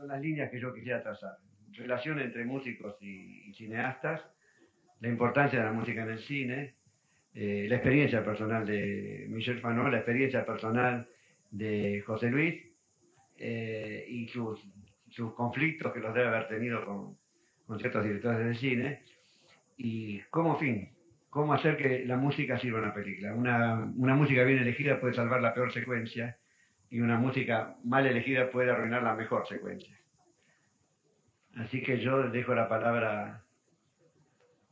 son las líneas que yo quisiera trazar. Relación entre músicos y cineastas, la importancia de la música en el cine, la experiencia personal de Michel Fanó, la experiencia personal de José Luis y sus conflictos que los debe haber tenido con ciertos directores de cine y cómo hacer que la música sirva a una película. Una música bien elegida puede salvar la peor secuencia y una música mal elegida puede arruinar la mejor secuencia. Así que yo dejo la palabra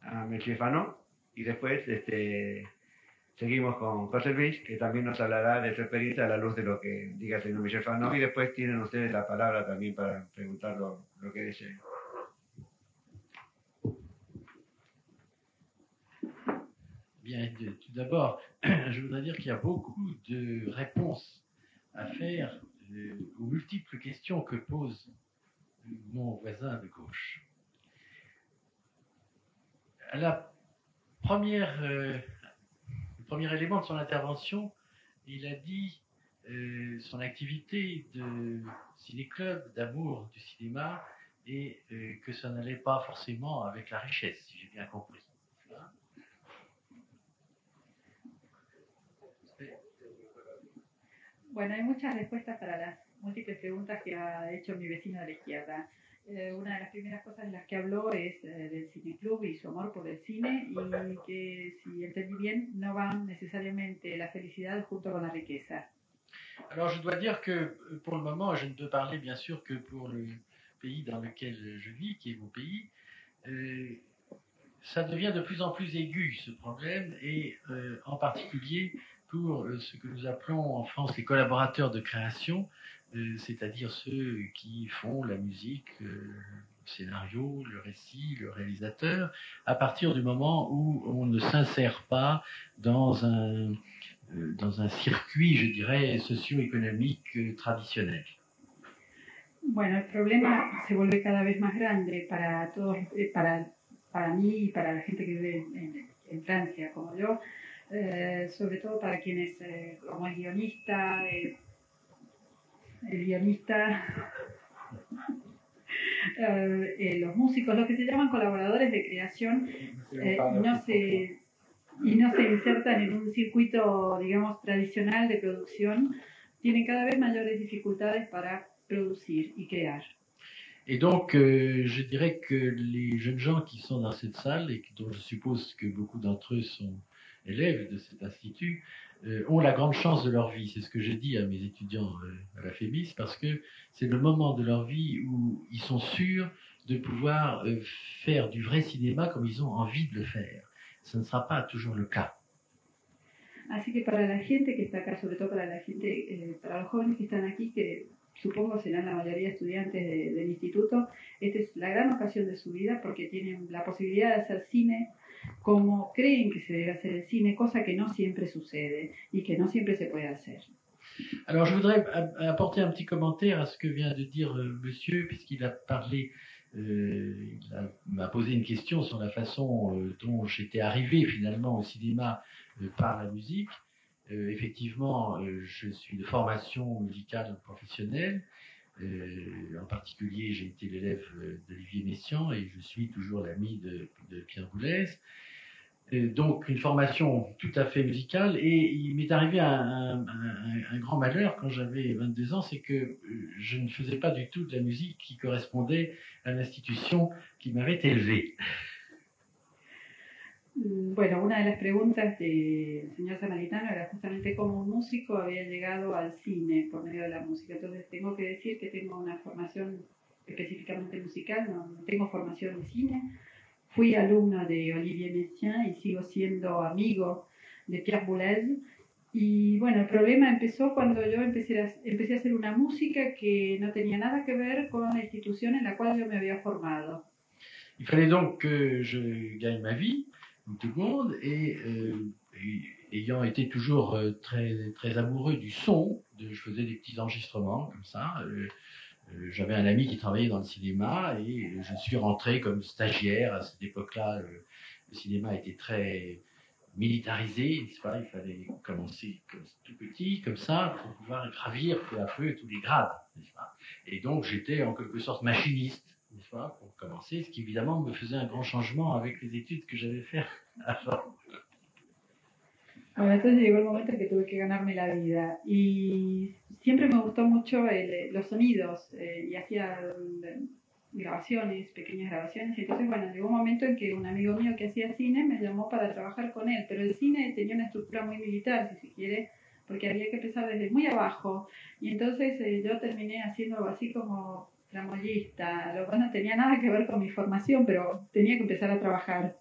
a Michel Fanó y después seguimos con José Luis, que también nos hablará de su experiencia a la luz de lo que diga el señor Michel Fanó, y después tienen ustedes la palabra también para preguntar lo que deseen. Bien, tout d'abord, je voudrais dire qu'il y a beaucoup de réponses à faire aux multiples questions que pose mon voisin de gauche. Le premier élément de son intervention, il a dit son activité de ciné-club, d'amour du cinéma, et que ça n'allait pas forcément avec la richesse, si j'ai bien compris. Bueno, hay muchas respuestas para las múltiples preguntas que ha hecho mi vecino de la izquierda. Una de las primeras cosas de las que habló es del cineclub y su amor por el cine, y que, si entendí bien, no van necesariamente la felicidad junto con la riqueza. Alors je dois dire que pour le moment, je ne peux parler bien sûr que pour le pays dans lequel je vis, qui est mon pays. Ça devient de plus en plus aigu ce problème, et en particulier pour ce que nous appelons en France les collaborateurs de création, c'est-à-dire ceux qui font la musique, le scénario, le récit, le réalisateur, à partir du moment où on ne s'insère pas dans un circuit, je dirais, socio-économique traditionnel. Bueno, el problema se vuelve cada vez más grande para todos, para mí y para la gente que vive en Francia, como yo, sobre todo para quienes, como el guionista, los músicos, los que se llaman colaboradores de creación, y no se insertan en un circuito, digamos, tradicional de producción, tienen cada vez mayores dificultades para producir y crear. Et donc, je dirais que les jeunes gens qui sont dans cette salle, et dont je suppose que beaucoup d'entre eux sont élèves de cet institut, ont la grande chance de leur vie. C'est ce que j'ai dit à mes étudiants à la FEMIS, parce que c'est le moment de leur vie où ils sont sûrs de pouvoir faire du vrai cinéma comme ils ont envie de le faire. Ce ne sera pas toujours le cas. Así que para la gente que está acá, sobre todo para la gente, para los jóvenes que están aquí, que supongo serán la mayoría estudiantes del instituto, esta es la gran ocasión de su vida, porque tienen la posibilidad de hacer cine como creen que se debe hacer el cine, cosa que no siempre sucede y que no siempre se puede hacer. Alors je voudrais apporter un petit commentaire à ce que vient de dire monsieur, puisqu'il a parlé, m'a posé une question sur la façon dont j'étais arrivé finalement au cinéma par la musique. Effectivement, je suis de formation musicale professionnelle. En particulier, j'ai été l'élève d'Olivier Messiaen et je suis toujours l'ami de Pierre Boulez. Donc, une formation tout à fait musicale. Et il m'est arrivé un grand malheur quand j'avais 22 ans, c'est que je ne faisais pas du tout de la musique qui correspondait à l'institution qui m'avait élevé. Bueno, una de las preguntas del señor Samaritano era justamente cómo un músico había llegado al cine por medio de la música. Entonces tengo que decir que tengo una formación específicamente musical, no tengo formación en cine. Fui alumno de Olivier Messiaen y sigo siendo amigo de Pierre Boulez. Y bueno, el problema empezó cuando yo empecé a hacer una música que no tenía nada que ver con la institución en la cual yo me había formado. Il fallait donc que je gagne ma vie, comme tout le monde, et ayant été toujours très, très amoureux du son, je faisais des petits enregistrements comme ça. J'avais un ami qui travaillait dans le cinéma et je suis rentré comme stagiaire. À cette époque-là, le cinéma était très militarisé, n'est-ce pas? Il fallait commencer comme tout petit, comme ça, pour pouvoir gravir peu à peu tous les grades, n'est-ce pas? Et donc j'étais en quelque sorte machiniste, n'est-ce pas, pour commencer, ce qui évidemment me faisait un grand changement avec les études que j'avais fait avant. Bueno, entonces llegó el momento en que tuve que ganarme la vida y siempre me gustó mucho los sonidos y hacía grabaciones, pequeñas grabaciones. Y entonces, bueno, llegó un momento en que un amigo mío que hacía cine me llamó para trabajar con él, pero el cine tenía una estructura muy militar, si se quiere, porque había que empezar desde muy abajo. Y entonces yo terminé haciendo algo así como tramoyista, lo cual no tenía nada que ver con mi formación, pero tenía que empezar a trabajar.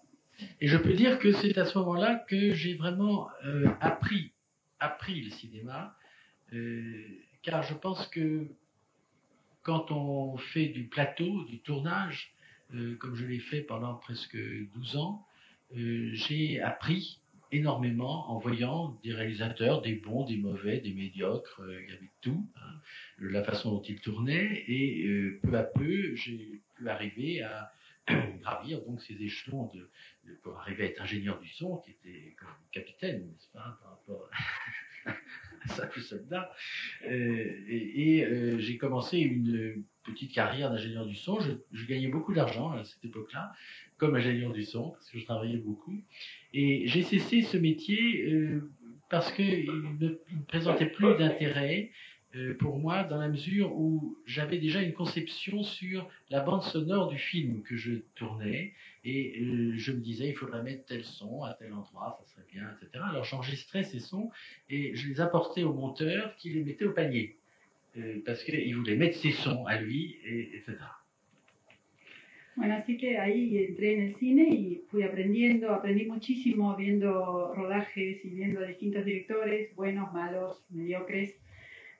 Et je peux dire que c'est à ce moment-là que j'ai vraiment appris le cinéma, car je pense que quand on fait du plateau, du tournage, comme je l'ai fait pendant presque 12 ans, j'ai appris énormément en voyant des réalisateurs, des bons, des mauvais, des médiocres, il y avait tout, hein, la façon dont ils tournaient, et peu à peu, j'ai pu arriver à gravir donc ces échelons pour arriver à être ingénieur du son, qui était comme capitaine, n'est-ce pas, par rapport à un simple soldat. J'ai commencé une petite carrière d'ingénieur du son. Je gagnais beaucoup d'argent à cette époque-là, comme ingénieur du son, parce que je travaillais beaucoup. Et j'ai cessé ce métier parce qu'il ne me présentait plus d'intérêt pour moi, dans la mesure où j'avais déjà une conception sur la bande sonore du film que je tournais, et je me disais, il faudrait mettre tel son à tel endroit, ça serait bien, etc. Alors j'enregistrais ces sons et je les apportais au monteur qui les mettait au panier, parce qu'il voulait mettre ses sons à lui, etc. Bueno, así que ahí entré en el cine y fui aprendiendo, aprendí muchísimo viendo rodajes y viendo a distintos directores, buenos, malos, mediocres.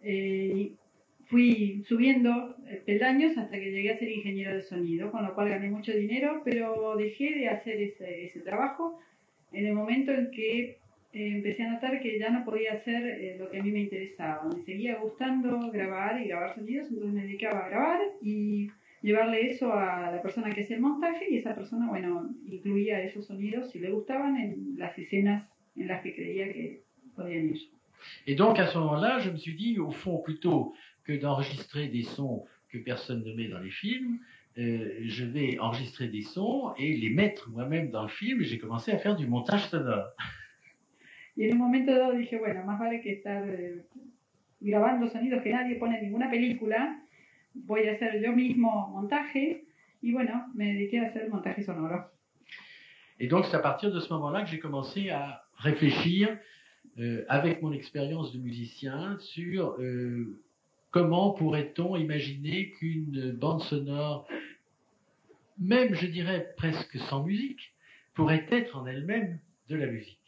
Y fui subiendo peldaños hasta que llegué a ser ingeniero de sonido, con lo cual gané mucho dinero, pero dejé de hacer ese trabajo en el momento en que empecé a notar que ya no podía hacer lo que a mí me interesaba. Me seguía gustando grabar y grabar sonidos, entonces me dedicaba a grabar y llevarle eso a la persona que hacía el montaje, y esa persona, bueno, incluía esos sonidos si le gustaban en las escenas en las que creía que podían ir. Et donc à ce moment-là, je me suis dit, au fond, plutôt que d'enregistrer des sons que personne ne met dans les films, je vais enregistrer des sons et les mettre moi-même dans le film, et j'ai commencé à faire du montage sonore. Y en un momento dado dije, bueno, más vale que estar grabando sonidos que nadie pone en ninguna película, voy a hacer yo mismo montaje, y bueno, me dediqué a hacer montaje sonoro. Et donc c'est à partir de ce moment-là que j'ai commencé à réfléchir avec mon expérience de musicien sur comment pourrait-on imaginer qu'une bande sonore, même je dirais presque sans musique, pourrait être en elle-même de la musique.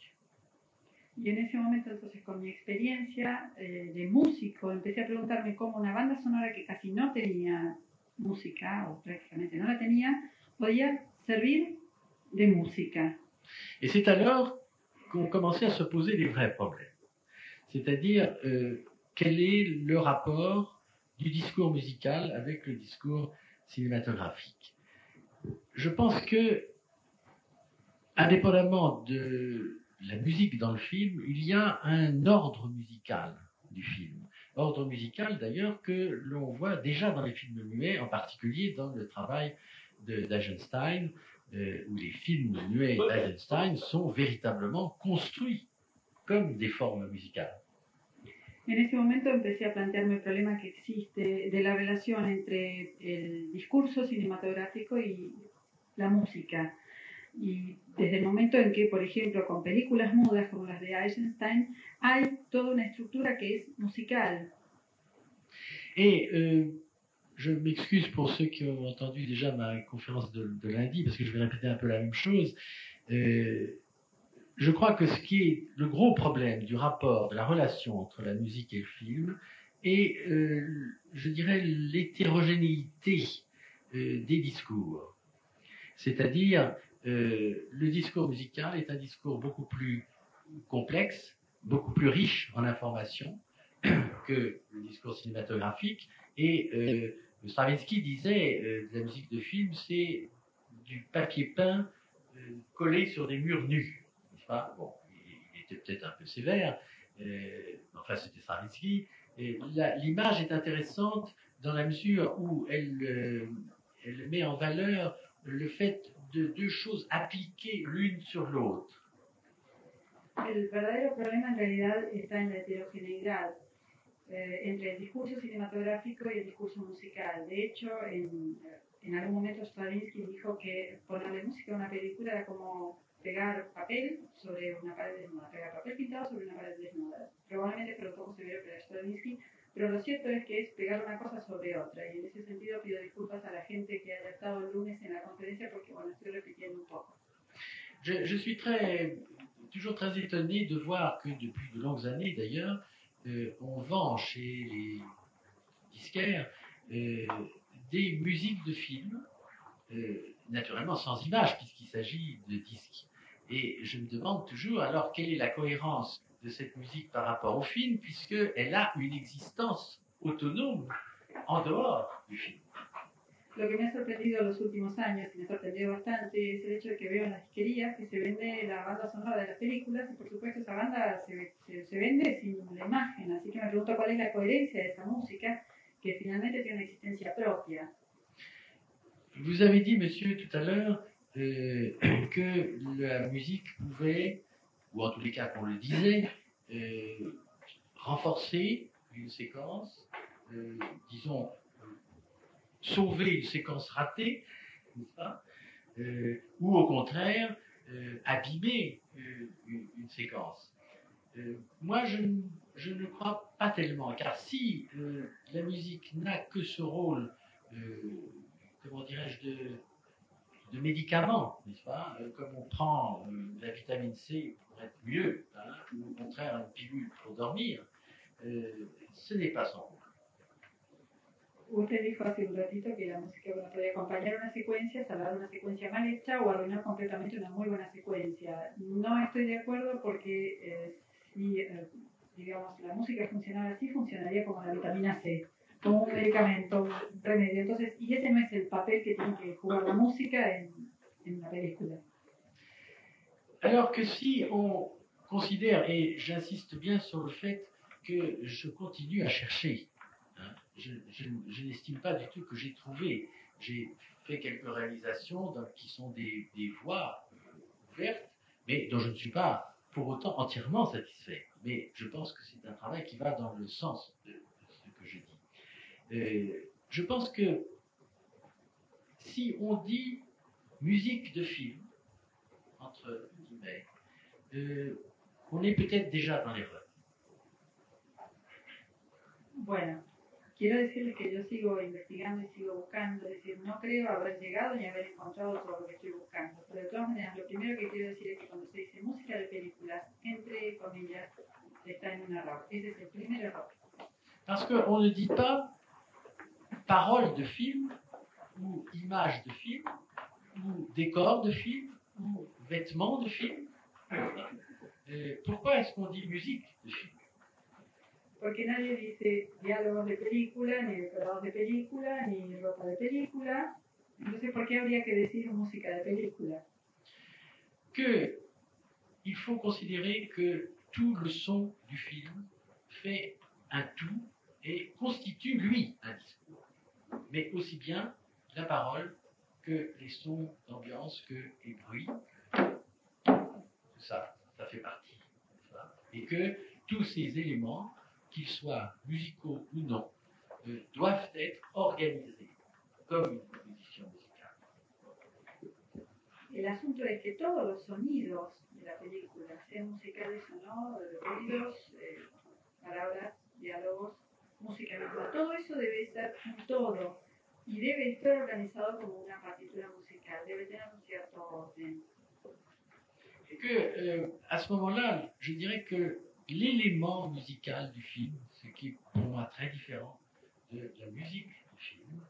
Y en ese momento, entonces, con mi experiencia de músico, empecé a preguntarme cómo una banda sonora que casi no tenía música, o prácticamente no la tenía, podía servir de música. Et c'est alors qu'on commençait à se poser les vrais problèmes. C'est-à-dire, quel est le rapport du discours musical avec le discours cinématographique? Je pense que, indépendamment de la musique dans le film, il y a un ordre musical du film. Ordre musical, d'ailleurs, que l'on voit déjà dans les films muets, en particulier dans le travail d'Eisenstein, où les films muets d'Eisenstein sont véritablement construits comme des formes musicales. En ese momento empecé a plantearme el problema que existe de la relación entre el discurso cinematográfico y la música. Y desde el momento en que, por ejemplo, con películas mudas como las de Eisenstein, hay toda una estructura que es musical. Et je m'excuse pour ceux qui ont entendu déjà ma conférence de lundi, parce que je vais répéter un peu la même chose. Je crois que ce qui est le gros problème du rapport, de la relation entre la musique et le film, est, je dirais, l'hétérogénéité des discours. C'est-à-dire, le discours musical est un discours beaucoup plus complexe, beaucoup plus riche en informations que le discours cinématographique. Et Stravinsky disait, de la musique de film, c'est du papier peint collé sur des murs nus. pas? Bon, il était peut-être un peu sévère, enfin c'était Stravinsky. L'image est intéressante dans la mesure où elle met en valeur le fait de deux choses appliquées l'une sur l'autre. El verdadero problema en realidad está en la heterogeneidad entre el discurso cinematográfico y el discurso musical. De hecho, en algún momento Stravinsky dijo que ponerle música a una película era como pegar papel sobre una pared desnuda, pegar papel pintado sobre una pared desnuda. Probablemente fue un poco severo para Stravinsky, pero lo cierto es que es pegar una cosa sobre otra. Y en ese sentido pido disculpas a la gente que haya estado el lunes en la conferencia porque, bueno, estoy repitiendo un poco. Je suis toujours très étonné de voir que depuis de longues années d'ailleurs, on vend chez les disquaires des musiques de films, naturellement sans images puisqu'il s'agit de disques. Et je me demande toujours alors quelle est la cohérence de cette musique par rapport au film puisqu'elle a une existence autonome en dehors du film. Lo que me ha sorprendido en los últimos años, y me ha sorprendido bastante, es el hecho de que veo en las disquerías que se vende la banda sonora de las películas, y por supuesto esa banda se vende sin la imagen, así que me pregunto cuál es la coherencia de esa música, que finalmente tiene una existencia propia. Vous avez dit, monsieur, tout à l'heure, que la musique pouvait, ou en tous les cas qu'on le disait, renforcer une séquence, disons, sauver une séquence ratée, n'est-ce pas, ou au contraire, abîmer une séquence. Moi, je ne crois pas tellement, car si la musique n'a que ce rôle, comment dirais-je, de médicament, n'est-ce pas, comme on prend la vitamine C pour être mieux, hein, ou au contraire une pilule pour dormir, ce n'est pas son rôle. Usted dijo hace un ratito que la música puede acompañar una secuencia, salvar una secuencia mal hecha o arruinar completamente una muy buena secuencia. No estoy de acuerdo porque si, digamos, la música funcionara así, funcionaría como la vitamina C, como un medicamento, un remedio. Entonces, y ese no es el papel que tiene que jugar la música en la película. Alors que si on considère, et j'insiste bien sur le fait que je continue à chercher, je n'estime pas du tout que j'ai trouvé. J'ai fait quelques réalisations qui sont des voies ouvertes, mais dont je ne suis pas pour autant entièrement satisfait. Mais je pense que c'est un travail qui va dans le sens de ce que je dis. Je pense que si on dit musique de film, entre guillemets, on est peut-être déjà dans l'erreur. Bueno. Quiero decirles que yo sigo investigando y sigo buscando, es decir, no creo haber llegado ni haber encontrado todo lo que estoy buscando. Pero de todas maneras, lo primero que quiero decir es que cuando se dice música de películas, entre comillas, está en un error. Ese es el primer error. Parce qu'on ne dit pas paroles de film, ou images de film, ou décors de film, ou vêtements de film. Pourquoi est-ce qu'on dit musique de film? Porque nadie dice diálogos de película, ni decorados de película, ni ropa de película. Entonces, ¿por qué habría que decir música de película? Que il faut considérer que tout le son du film fait un tout et constitue, lui, un discours. Mais aussi bien la parole que les sons d'ambiance, que les bruits, tout ça, ça fait partie. Et que tous ces éléments, qu'ils soient musicaux ou non, doivent être organisés comme une composition musicale. El asunto es que todos los sonidos de la película, sean musicales o no, ruidos, palabras, diálogos, música misma, todo eso debe ser un todo y debe estar organizado como una partitura musical, debe tener un cierto orden. Et que, à ce moment-là, je dirais que l'élément musical du film, ce qui est pour moi très différent de la musique du film,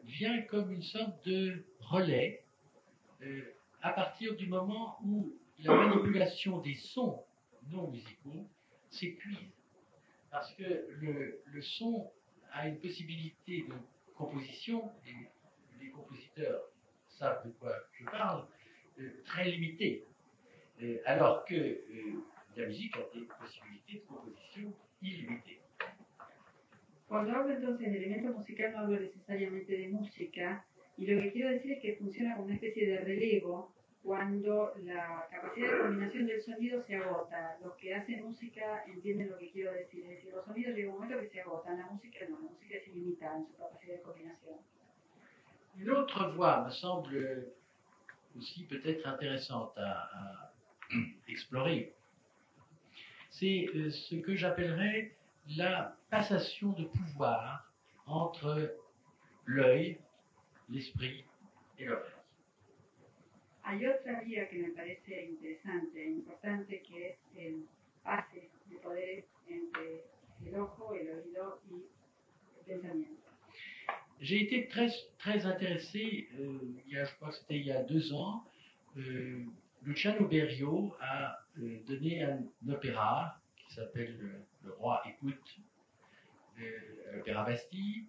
vient comme une sorte de relais à partir du moment où la manipulation des sons non musicaux s'épuise. Parce que le son a une possibilité de composition, et les compositeurs savent de quoi je parle, très limitée. alors que la musique a des possibilités de composition illimitées. Cuando hablo entonces de elemento musical no hablo necesariamente de música, y lo que quiero decir es que funciona como una especie de relevo cuando la capacidad de combinación del sonido se agota. Los que hacen música entienden lo que quiero decir, es decir, los sonidos llega un momento que se agotan, la música no, la música es ilimitada en su capacidad de combinación. Une autre voie me semble aussi peut-être intéressante à explorer. C'est ce que j'appellerais la passation de pouvoir entre l'œil, l'esprit et l'oreille. Hay otra vía que me parece interesante e importante, que es el pase de poderes entre el ojo, el oído y el pensamiento. J'ai été très intéressé, je crois que c'était il y a 2 ans, Luciano Berio a donné un opéra qui s'appelle Le Roi écoute, l'opéra Bastille,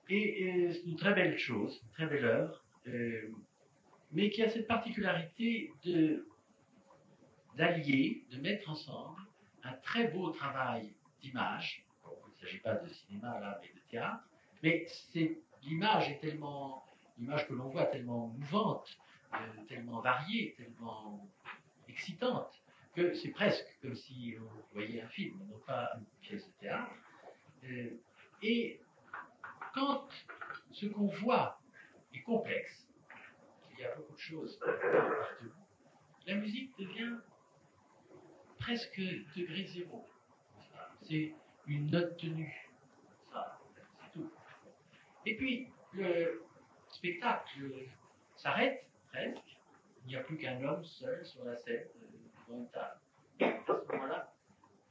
et c'est une très belle chose, une très belle œuvre, mais qui a cette particularité d'allier, de mettre ensemble un très beau travail d'image. Bon, il ne s'agit pas de cinéma là, mais de théâtre, mais l'image est tellement, l'image que l'on voit tellement mouvante, tellement variée, tellement excitante, que c'est presque comme si on voyait un film, non pas une pièce de théâtre. Et quand ce qu'on voit est complexe, il y a beaucoup de choses partout, la musique devient presque degré zéro. C'est une note tenue. Ça, c'est tout. Et puis, le spectacle s'arrête presque. Il n'y a plus qu'un homme seul sur la scène devant une table. À ce moment-là,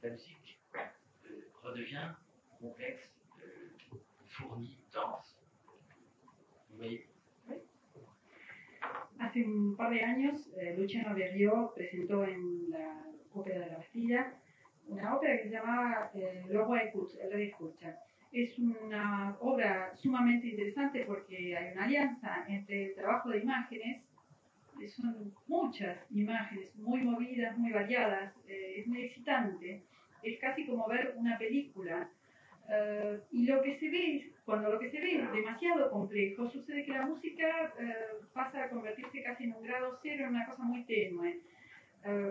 la musique redevient complexe, fournie, dense. Vous voyez? Hace un par de años, Luciano Berio presentó en la Ópera de la Bastilla una ópera que se llamaba El Rey escucha. Es una obra sumamente interesante porque hay una alianza entre el trabajo de imágenes, son muchas imágenes muy movidas, muy variadas, es muy excitante, es casi como ver una película. Y lo que se ve, cuando lo que se ve es demasiado complejo, sucede que la música pasa a convertirse casi en un grado cero, en una cosa muy tenue.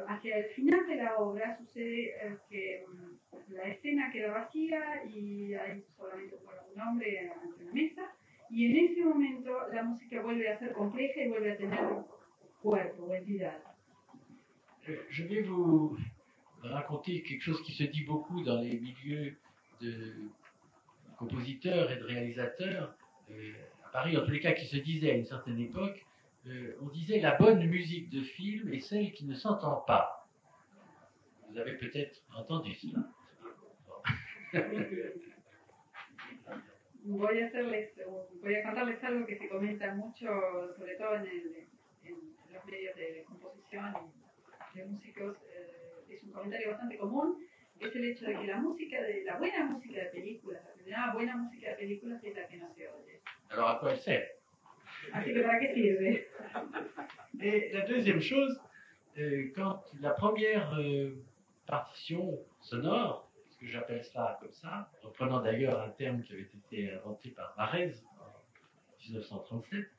Hacia el final de la obra sucede que la escena queda vacía y hay solamente un hombre ante una mesa, y en ese momento la música vuelve a ser compleja y vuelve a tener cuerpo o entidad. Je vais vous raconter quelque chose qui se dit beaucoup dans les milieux de compositeurs et de réalisateurs à Paris, en tous les cas qui se disait à une certaine époque, on disait la bonne musique de film est celle qui ne s'entend pas. Vous avez peut-être entendu cela. Voy a contarles algo que se comenta mucho, sobre todo en los medios de composición y de músicos. Es un comentario bastante común. Es el hecho de que la buena música de películas, la que se llama buena música de películas, es la que no se oye. Alors à quoi elle sert? Así que ¿para qué sirve? Et la deuxième chose, quand la première partition sonore, parce que j'appelle ça comme ça, reprenant d'ailleurs un terme qui avait été inventé par Varèse en 1937,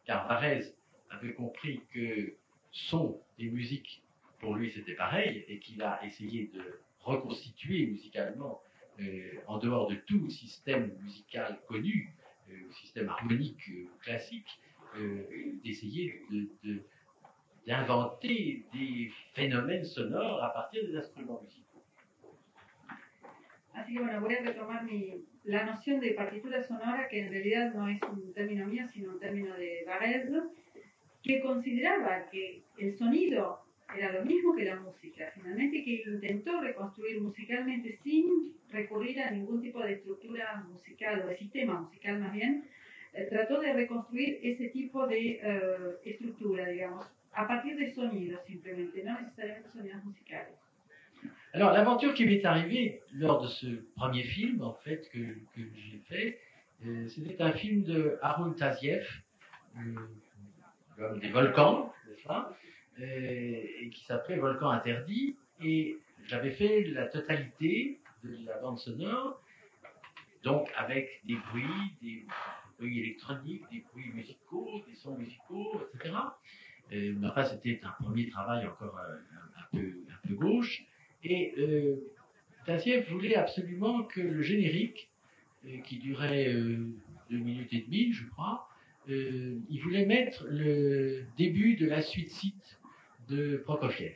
car Varèse avait compris que son et musique, pour lui c'était pareil, et qu'il a essayé de reconstituer musicalement, en dehors de tout système musical connu, système harmonique classique, d'essayer d'inventer des phénomènes sonores à partir des instruments musicaux. Así que bueno, voy a retomar la noción de partitura sonora, que en realidad no es un término mío, sino un término de Varèse, que consideraba que el sonido era lo mismo que la música, finalmente, que intentó reconstruir musicalmente sin recurrir a ningún tipo de estructura musical o de sistema musical más bien, trató de reconstruir ese tipo de estructura, digamos, a partir de sonidos simplemente, no necesariamente sonidos musicales. Alors, l'aventure qui m'est arrivée lors de ce premier film, en fait, que j'ai fait, c'était un film de Harun Taziev, l'homme des volcans, n'est-ce pas, et qui s'appelait Volcan interdit. Et j'avais fait la totalité de la bande sonore, donc avec des bruits électroniques, des bruits musicaux, des sons musicaux, etc. Mais enfin, c'était un premier travail encore un peu gauche. Et Tassieff voulait absolument que le générique, qui durait 2 minutes et demie, je crois, il voulait mettre le début de la suite de Prokofiev.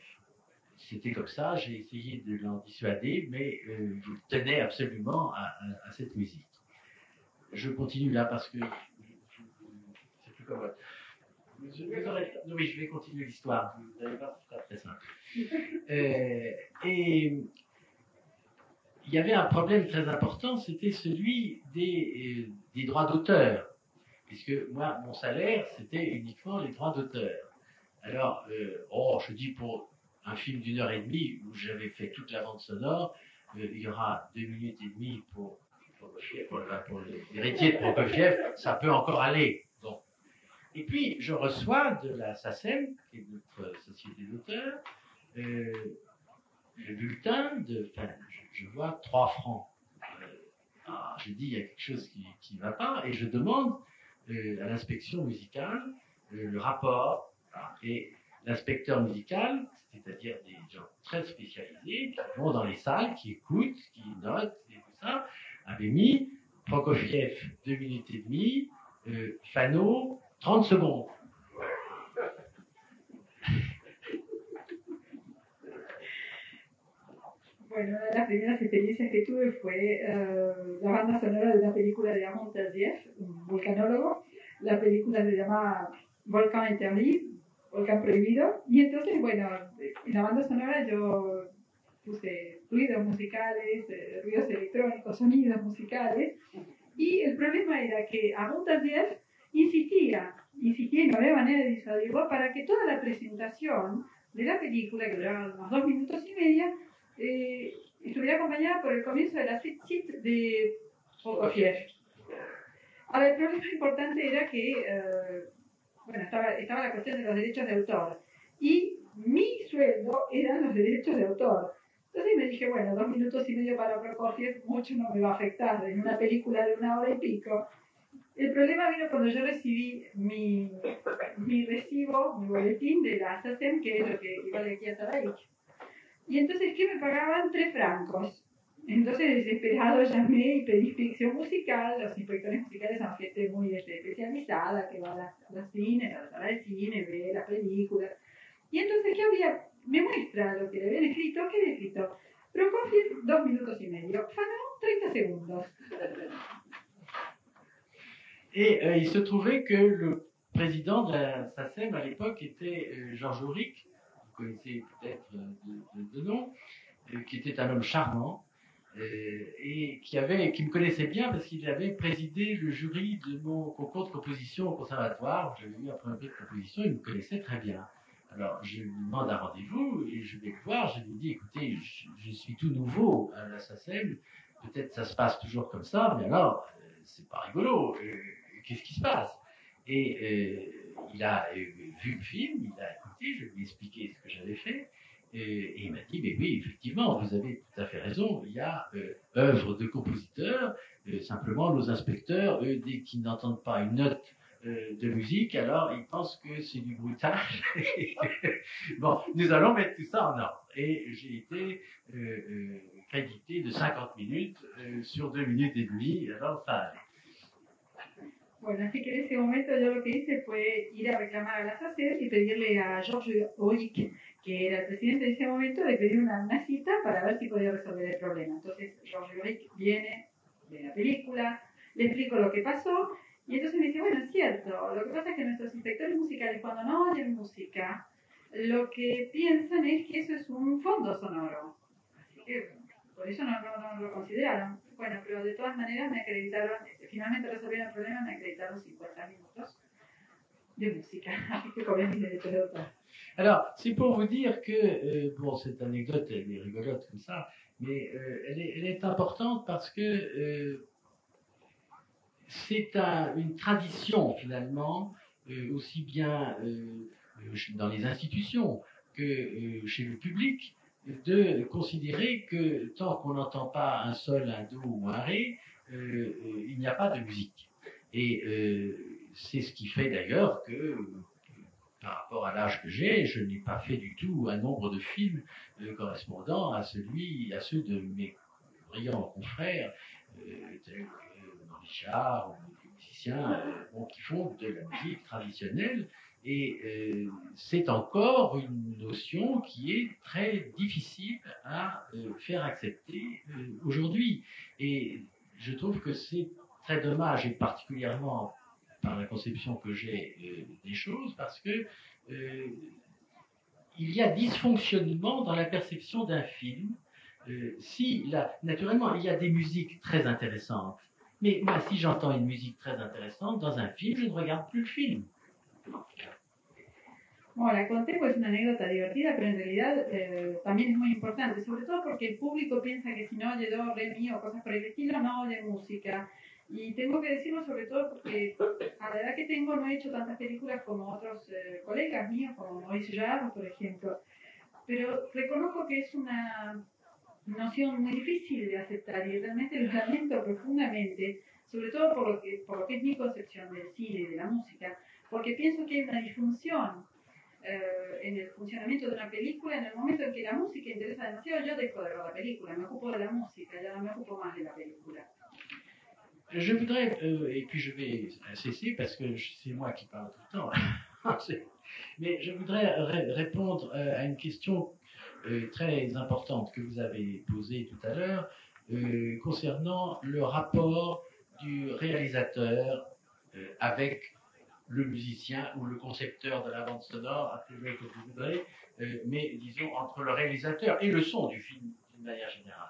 C'était comme ça, j'ai essayé de l'en dissuader, mais il tenait absolument à cette musique. Je continue là parce que c'est plus commode. Oui, je vais continuer l'histoire. Vous allez voir, ce sera très simple. Et il y avait un problème très important, c'était celui des droits d'auteur. Puisque moi, mon salaire, c'était uniquement les droits d'auteur. Alors, je dis pour un film d'1h30 où j'avais fait toute la bande sonore, il y aura 2 minutes et demie pour l'héritier de Prokofiev, ça peut encore aller. Bon. Et puis, je reçois de la SACEM, qui est notre société d'auteurs, le bulletin je vois 3 francs. Je dis, il y a quelque chose qui ne va pas, et je demande à l'inspection musicale le rapport. Et l'inspecteur musical, c'est-à-dire des gens très spécialisés, qui vont dans les salles, qui écoutent, qui notent, et tout ça, avait mis Prokofiev 2 minutes et demie, Fano 30 secondes. Bueno, una de las primeras experiencias que tuve fue la banda sonora de una película de Amon Tazieff, un vulcanólogo. La película se llama Volcan Interdit, Volcán Prohibido. Y entonces, bueno, en la banda sonora yo puse ruidos musicales, ruidos electrónicos, sonidos musicales. Y el problema era que Amon Tazieff insistía y no había manera de disuadirlo para que toda la presentación de la película, que duraba unos 2 minutos y medio, estuviera acompañada por el comienzo de la suite de Prokofiev. Ahora, el problema importante era que, estaba la cuestión de los derechos de autor. Y mi sueldo eran los derechos de autor. Entonces me dije, 2 minutos y medio para Prokofiev, mucho no me va a afectar en una película de 1 hora y pico. El problema vino cuando yo recibí mi recibo, mi boletín de la SACEM, que es lo que iba de aquí a Tadaik. Y entonces, ¿qué me pagaban? 3 francos. Entonces, desesperado, llamé y pedí inspección musical. Los inspectores musicales son gente muy especializada, que va a los cines, a la sala de cine, ve las películas. Y entonces, ¿qué había? Me muestra lo que le habían escrito. ¿Qué había escrito? Prokofiev, 2 minutos y medio. Fano, 30 segundos. Et il se trouvait que le président de la SACEM à l'époque était Georges Auric, vous connaissez peut-être de nom, qui était un homme charmant et qui me connaissait bien parce qu'il avait présidé le jury de mon concours de composition au conservatoire. J'avais eu un premier prix de composition, il me connaissait très bien. Alors je lui demande un rendez-vous et je vais le voir, je lui dis écoutez, je suis tout nouveau à la SACEM, peut-être ça se passe toujours comme ça, mais alors c'est pas rigolo. Qu'est-ce qui se passe? Et il a vu le film, il a écouté, je lui ai expliqué ce que j'avais fait, et il m'a dit, mais oui, effectivement, vous avez tout à fait raison, il y a œuvre de compositeur, simplement nos inspecteurs, eux, dès qu'ils n'entendent pas une note de musique, alors ils pensent que c'est du bruitage. Bon, nous allons mettre tout ça en ordre. Et j'ai été crédité de 50 minutes sur 2 minutes et demie, alors ça allait. Bueno, así que en ese momento yo lo que hice fue ir a reclamar a la SACEM y pedirle a Georges Auric, que era el presidente de ese momento, de pedir una cita para ver si podía resolver el problema. Entonces Georges Auric viene de la película, le explico lo que pasó y entonces me dice, bueno, es cierto, lo que pasa es que nuestros inspectores musicales cuando no oyen música, lo que piensan es que eso es un fondo sonoro. Así que por eso no lo consideraron. Bueno, pero de todas maneras me acreditaron, finalmente resolvieron el problema, me acreditaron 50 minutos de música, así que cobré mis derechos de autor. Alors, c'est pour vous dire que, cette anecdote, elle est rigolote comme ça, mais elle est importante parce que c'est une tradition finalement, aussi bien dans les institutions que chez le public, de considérer que tant qu'on n'entend pas un sol, un do ou un ré, il n'y a pas de musique. Et c'est ce qui fait d'ailleurs que, par rapport à l'âge que j'ai, je n'ai pas fait du tout un nombre de films correspondant à ceux de mes brillants confrères, tels que Richard ou des musiciens qui font de la musique traditionnelle. Et c'est encore une notion qui est très difficile à faire accepter aujourd'hui. Et je trouve que c'est très dommage, et particulièrement par la conception que j'ai des choses, parce que il y a dysfonctionnement dans la perception d'un film. Naturellement, il y a des musiques très intéressantes, mais moi, si j'entends une musique très intéressante dans un film, je ne regarde plus le film. Bueno, la conté pues una anécdota divertida, pero en realidad también es muy importante, sobre todo porque el público piensa que si no oye do, re, mi o cosas por el estilo, no oye música. Y tengo que decirlo sobre todo porque a la edad que tengo no he hecho tantas películas como otros colegas míos, como Maurice Jarre, por ejemplo. Pero reconozco que es una noción muy difícil de aceptar y realmente lo lamento profundamente, sobre todo por lo que es mi concepción del cine y de la música, porque pienso que hay una disfunción en el funcionamiento de una película. En el momento en que la música interesa demasiado, yo dejo de ver la película, me ocupo de la música, ya no me ocupo más de la película. Je voudrais, et puis je vais cesser parce que c'est moi qui parle tout le temps, mais je voudrais répondre à une question très importante que vous avez posée tout à l'heure concernant le rapport du réalisateur avec le musicien ou le concepteur de la bande sonore, appelez-le comme vous voudrez, mais disons entre le réalisateur et le son du film d'une manière générale.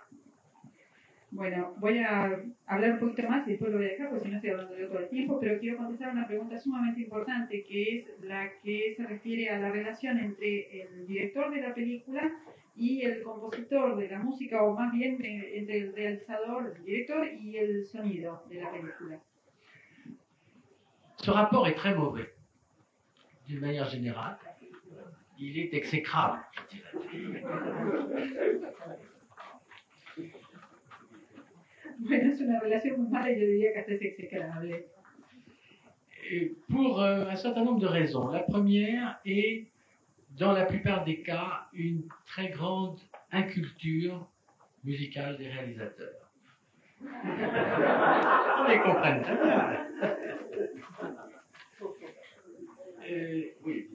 Bueno, voy a hablar un poquito más y después lo voy a dejar porque si no estoy hablando yo todo el tiempo, pero quiero contestar una pregunta sumamente importante que es la que se refiere a la relación entre el director de la película y el compositor de la música, o más bien entre el realizador, el director y el sonido de la película. Ce rapport est très mauvais, d'une manière générale. Il est exécrable, je dirais. Bueno, es una relación muy mala y yo diría que hasta es execrable. Pour un certain nombre de raisons. La première est, dans la plupart des cas, une très grande inculture musicale des réalisateurs. On les comprenne très bien. Oui.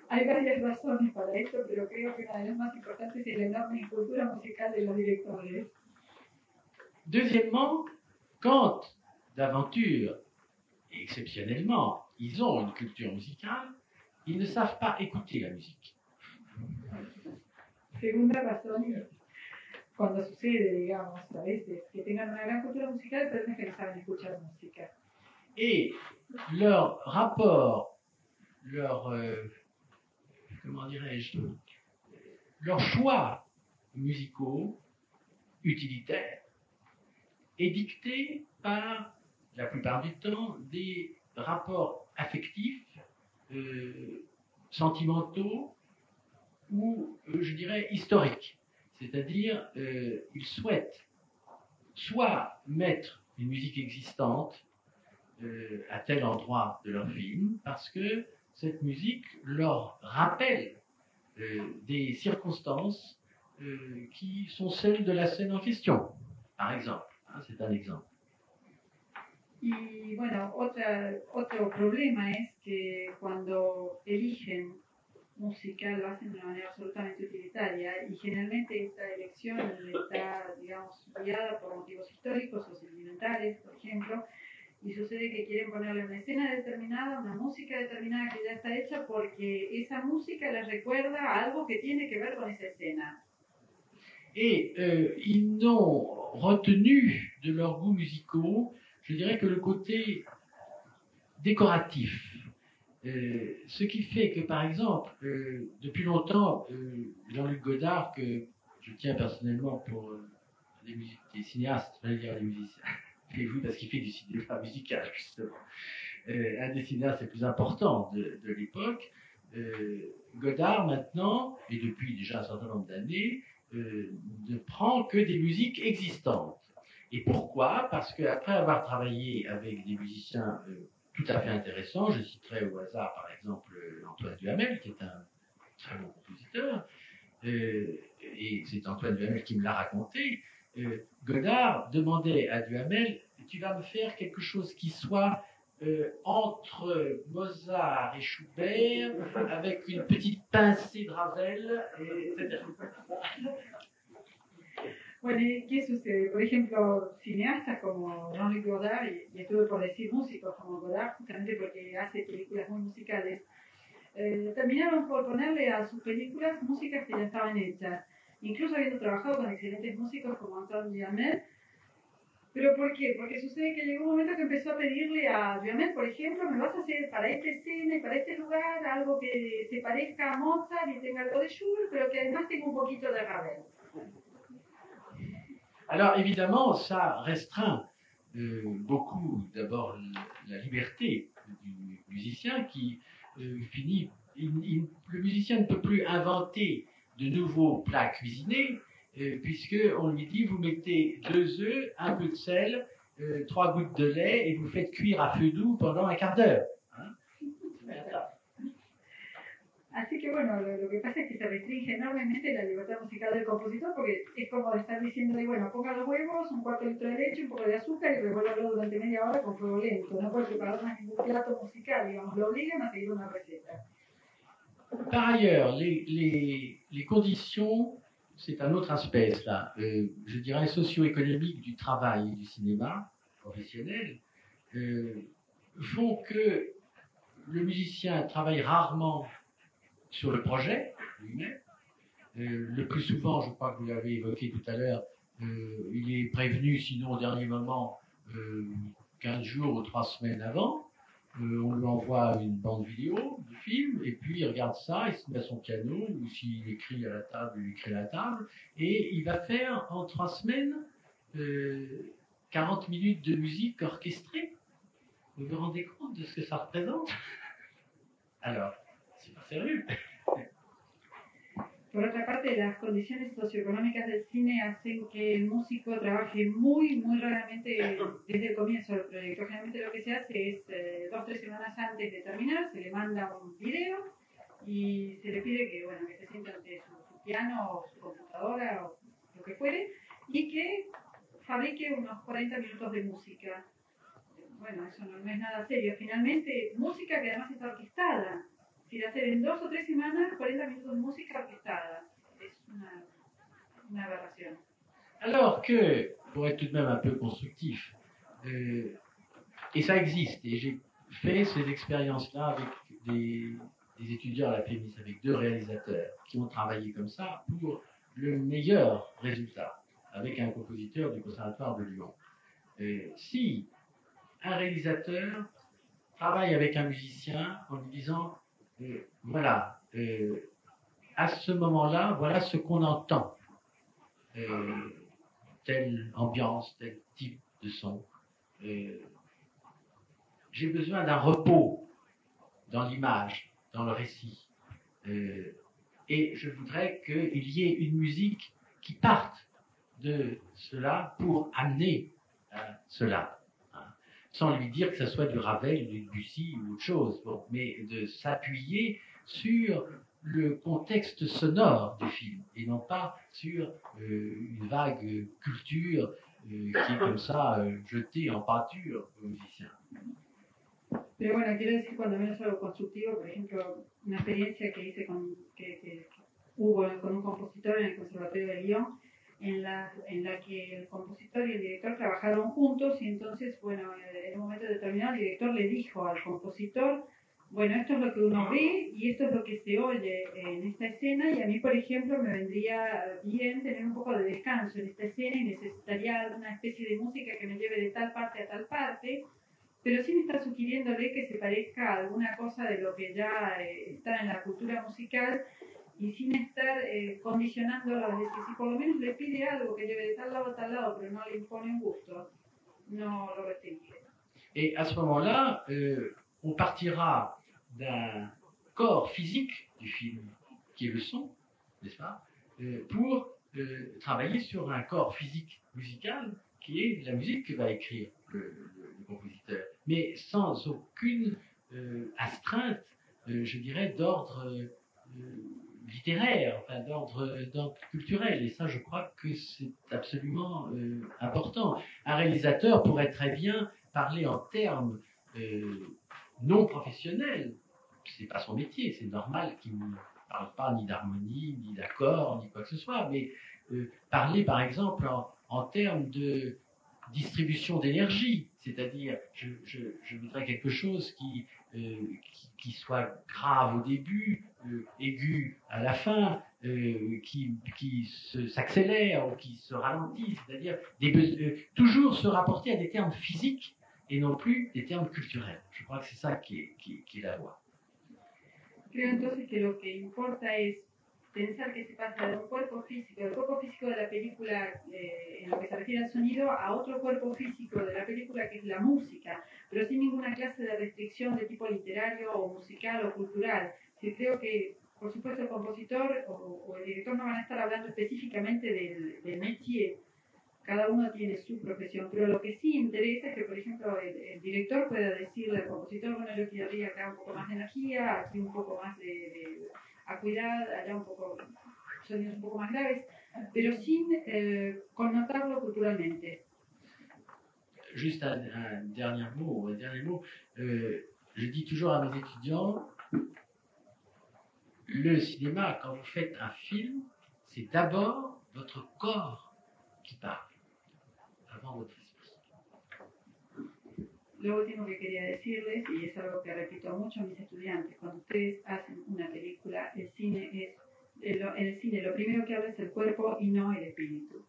Hay varias razones para esto, pero creo que una de las más importantes es la enorme incultura musical de los directores. Deuxièmement, quand d'aventure, exceptionnellement, ils ont une culture musicale, ils ne savent pas écouter la musique. Segunda razón, cuando sucede, digamos, a veces, que tengan una gran cultura musical, pero es que no saben escuchar música. Et leur rapport, comment dirais-je, leurs choix musicaux, utilitaires, est dicté par, la plupart du temps, des rapports affectifs, sentimentaux ou, je dirais, historiques. C'est-à-dire, ils souhaitent soit mettre une musique existante à tel endroit de leur film, parce que cette musique leur rappelle des circonstances qui sont celles de la scène en question, par exemple. C'est un exemple. Y bueno, otro problema es que cuando eligen música lo hacen de una manera absolutamente utilitaria y generalmente esta elección está, digamos, guiada por motivos históricos o sentimentales, por ejemplo, y sucede que quieren ponerle una escena determinada, una música determinada que ya está hecha porque esa música les recuerda a algo que tiene que ver con esa escena. Et ils n'ont retenu de leurs goûts musicaux, je dirais que le côté décoratif. Ce qui fait que, par exemple, depuis longtemps, Jean-Luc Godard, que je tiens personnellement pour des cinéastes, je vais dire des musiciens, et oui, parce qu'il fait du cinéma musical, justement, un des cinéastes les plus importants de l'époque, Godard maintenant, et depuis déjà un certain nombre d'années, ne prend que des musiques existantes. Et pourquoi? Parce qu'après avoir travaillé avec des musiciens tout à fait intéressants, je citerai au hasard par exemple Antoine Duhamel, qui est un très bon compositeur, et c'est Antoine Duhamel qui me l'a raconté. Godard demandait à Duhamel, tu vas me faire quelque chose qui soit entre Mozart et Schubert, avec une petite pincée de Ravel, etc. Bueno, ¿y qué sucede? Por ejemplo, cineastas como Jean-Luc Godard, y estuve por decir músicos como Godard, justamente porque hace películas muy musicales, terminaron por ponerle a sus películas músicas que ya estaban hechas, incluso habiendo trabajado con excelentes músicos como Antoine Duhamel. ¿Pero por qué? Porque sucede que llegó un momento que empezó a pedirle a Duhamel, por ejemplo, me vas a hacer para esta escena y para este lugar algo que se parezca a Mozart y tenga algo de Schubert, pero que además tenga un poquito de Ravel. Alors évidemment, ça restreint beaucoup d'abord la liberté du musicien qui finit. Le musicien ne peut plus inventer de nouveaux plats cuisinés puisqu'on lui dit vous mettez 2 œufs, un peu de sel, 3 gouttes de lait et vous faites cuire à feu doux pendant un quart d'heure. Hein? Así que bueno, lo que pasa es que se restringe enormemente la libertad musical del compositor porque es como estar diciéndole, bueno, ponga los huevos, un cuarto de litro de leche, un poco de azúcar y revuélvalo durante media hora con fuego lento. No puede preparar más ningún plato musical, digamos, lo obligan a seguir una receta. Par ailleurs, les conditions, c'est un autre aspect, là, je dirais socio-économique du travail et du cinéma professionnel, font que le musicien travaille rarement sur le projet lui-même. Le plus souvent, je crois que vous l'avez évoqué tout à l'heure, il est prévenu, sinon au dernier moment, 15 jours ou 3 semaines avant. On lui envoie une bande vidéo du film, et puis il regarde ça, il se met à son piano, ou s'il écrit à la table, il écrit à la table, et il va faire en 3 semaines 40 minutes de musique orchestrée. Vous vous rendez compte de ce que ça représente? Alors, c'est pas sérieux. Por otra parte, las condiciones socioeconómicas del cine hacen que el músico trabaje muy raramente desde el comienzo del proyecto. Generalmente lo que se hace es 2 o 3 semanas antes de terminar, se le manda un video y se le pide que, bueno, que se sienta ante su piano o su computadora o lo que fuere y que fabrique unos 40 minutos de música. Bueno, eso no es nada serio. Finalmente, música que además está orquestada. Si hacer en 2 o 3 semanas 40 minutos de música orquestada. Es una aberración. Alors que, pour être tout de même un peu constructif, et ça existe, et j'ai fait ces expériences-là avec des étudiants à la FEMIS, avec 2 réalisateurs qui ont travaillé comme ça pour le meilleur résultat, avec un compositeur du Conservatoire de Lyon. Si un réalisateur travaille avec un musicien en lui disant voilà, à ce moment-là, voilà ce qu'on entend. Telle ambiance, tel type de son. J'ai besoin d'un repos dans l'image, dans le récit. Et je voudrais qu'il y ait une musique qui parte de cela pour amener à cela. Sans lui dire que ce soit du Ravel, du Debussy ou autre chose, bon, mais de s'appuyer sur le contexte sonore du film et non pas sur une vague culture qui est comme ça jetée en pâture aux musiciens. Pero bueno, quiero decir cuando menos algo constructivo, por ejemplo, una experiencia que hice que hubo con un compositor en el Conservatorio de Lyon, en la que el compositor y el director trabajaron juntos y entonces, bueno, en un momento determinado el director le dijo al compositor, bueno, esto es lo que uno ve y esto es lo que se oye en esta escena y a mí, por ejemplo, me vendría bien tener un poco de descanso en esta escena y necesitaría alguna especie de música que me lleve de tal parte a tal parte, pero sin estar sugiriéndole que se parezca a alguna cosa de lo que ya está en la cultura musical y sin estar condicionándolo, es decir, si por lo menos le pide algo que lleve de tal lado a tal lado, pero no le impone un gusto, no lo restringe. Et à ce moment-là, on partira d'un corps physique du film, qui est le son, n'est-ce pas, pour travailler sur un corps physique musical qui est la musique que va écrire le compositeur, mais sans aucune astreinte, je dirais, d'ordre littéraire, enfin d'ordre culturel. Et ça, je crois que c'est absolument important. Un réalisateur pourrait très bien parler en termes non professionnels. C'est pas son métier, c'est normal qu'il ne parle pas ni d'harmonie, ni d'accord, ni quoi que ce soit, mais parler par exemple en termes de distribution d'énergie, c'est-à-dire je voudrais quelque chose qui soit grave au début, aigu à la fin, qui s'accélère ou qui se ralentit, c'est-à-dire toujours se rapporter à des termes physiques et non plus des termes culturels. Je crois que c'est ça qui est la voie. Creo entonces que lo que importa es pensar que se pasa de un cuerpo físico, del cuerpo físico de la película en lo que se refiere al sonido, a otro cuerpo físico de la película que es la música, pero sin ninguna clase de restricción de tipo literario o musical o cultural. Sí, creo que, por supuesto, el compositor o el director no van a estar hablando específicamente del métier. Cada uno tiene su profesión, pero lo que sí interesa es que, por ejemplo, el director pueda decirle al compositor, bueno, yo querría acá un poco más de energía, aquí un poco más de acuidad, allá un poco, sonidos un poco más graves, pero sin connotarlo culturalmente. Juste un dernier mot. Je dis toujours à mes étudiants, le cinéma, quand vous faites un film, c'est d'abord votre corps qui parle. Lo último que quería decirles, y es algo que repito mucho a mis estudiantes, cuando ustedes hacen una película, el cine lo primero que habla es el cuerpo y no el espíritu.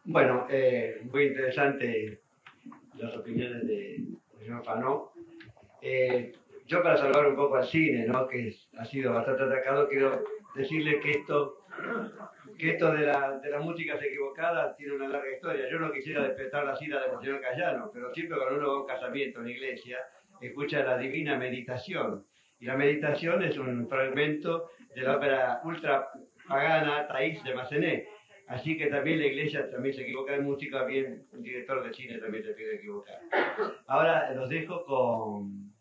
Bueno, muy interesante las opiniones del señor Fanó. Yo para salvar un poco al cine, ¿no?, que ha sido bastante atacado, quiero decirle que esto de la música equivocada tiene una larga historia. Yo no quisiera despertar la ira de Monseñor Cayano, pero siempre cuando uno va a un casamiento en la iglesia, escucha la divina meditación. Y la meditación es un fragmento de la ópera ultra pagana Thais de Massenet. Así que también la iglesia también se equivoca en música, bien un director de cine también se puede equivocar. Ahora los dejo con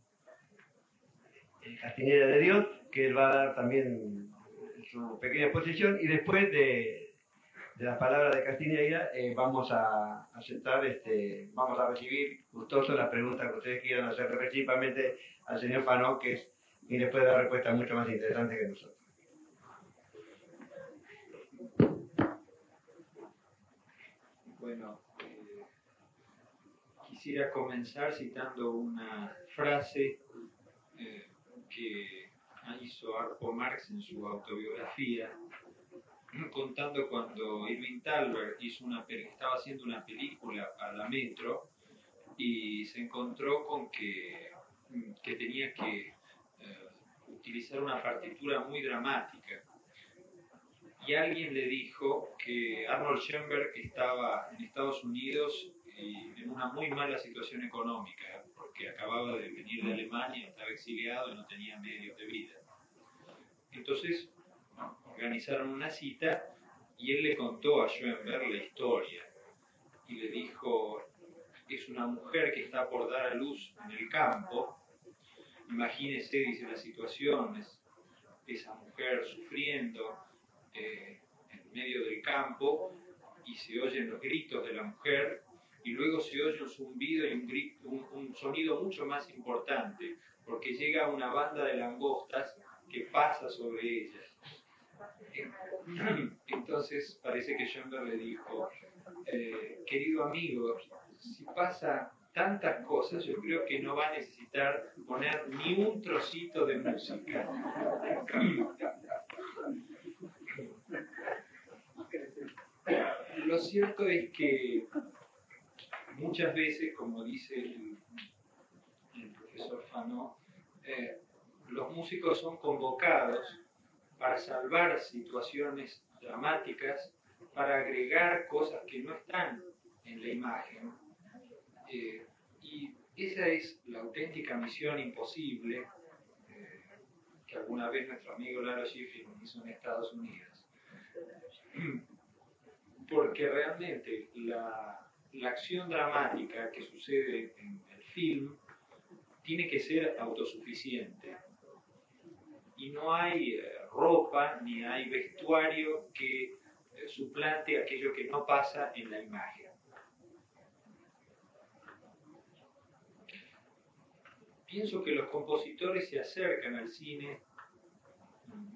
Castiñeira de Dios, que él va a dar también su pequeña exposición, y después de las palabras de Castiñeira vamos a vamos a recibir gustosos las preguntas que ustedes quieran hacer, principalmente al señor Fanó, que les puede dar respuestas mucho más interesantes que nosotros. Bueno, quisiera comenzar citando una frase que hizo Arpo Marx en su autobiografía, contando cuando Irving Thalberg estaba haciendo una película para la Metro y se encontró con que tenía que utilizar una partitura muy dramática. Y alguien le dijo que Arnold Schoenberg estaba en Estados Unidos en una muy mala situación económica, porque acababa de venir de Alemania, estaba exiliado y no tenía medios de vida. Entonces organizaron una cita y él le contó a Schoenberg la historia y le dijo, es una mujer que está por dar a luz en el campo. Imagínese, dice, la situación, esa mujer sufriendo en medio del campo y se oyen los gritos de la mujer y luego se oye un zumbido y un sonido mucho más importante porque llega una banda de langostas que pasa sobre ellas. Entonces parece que Schoenberg le dijo, querido amigo, si pasa tantas cosas, yo creo que no va a necesitar poner ni un trocito de música. Lo cierto es que muchas veces, como dice el profesor Fanó, los músicos son convocados para salvar situaciones dramáticas, para agregar cosas que no están en la imagen. Y esa es la auténtica misión imposible que alguna vez nuestro amigo Lalo Schifrin hizo en Estados Unidos. Porque realmente la acción dramática que sucede en el film tiene que ser autosuficiente. Y no hay ropa ni hay vestuario que suplante aquello que no pasa en la imagen. Pienso que los compositores se acercan al cine,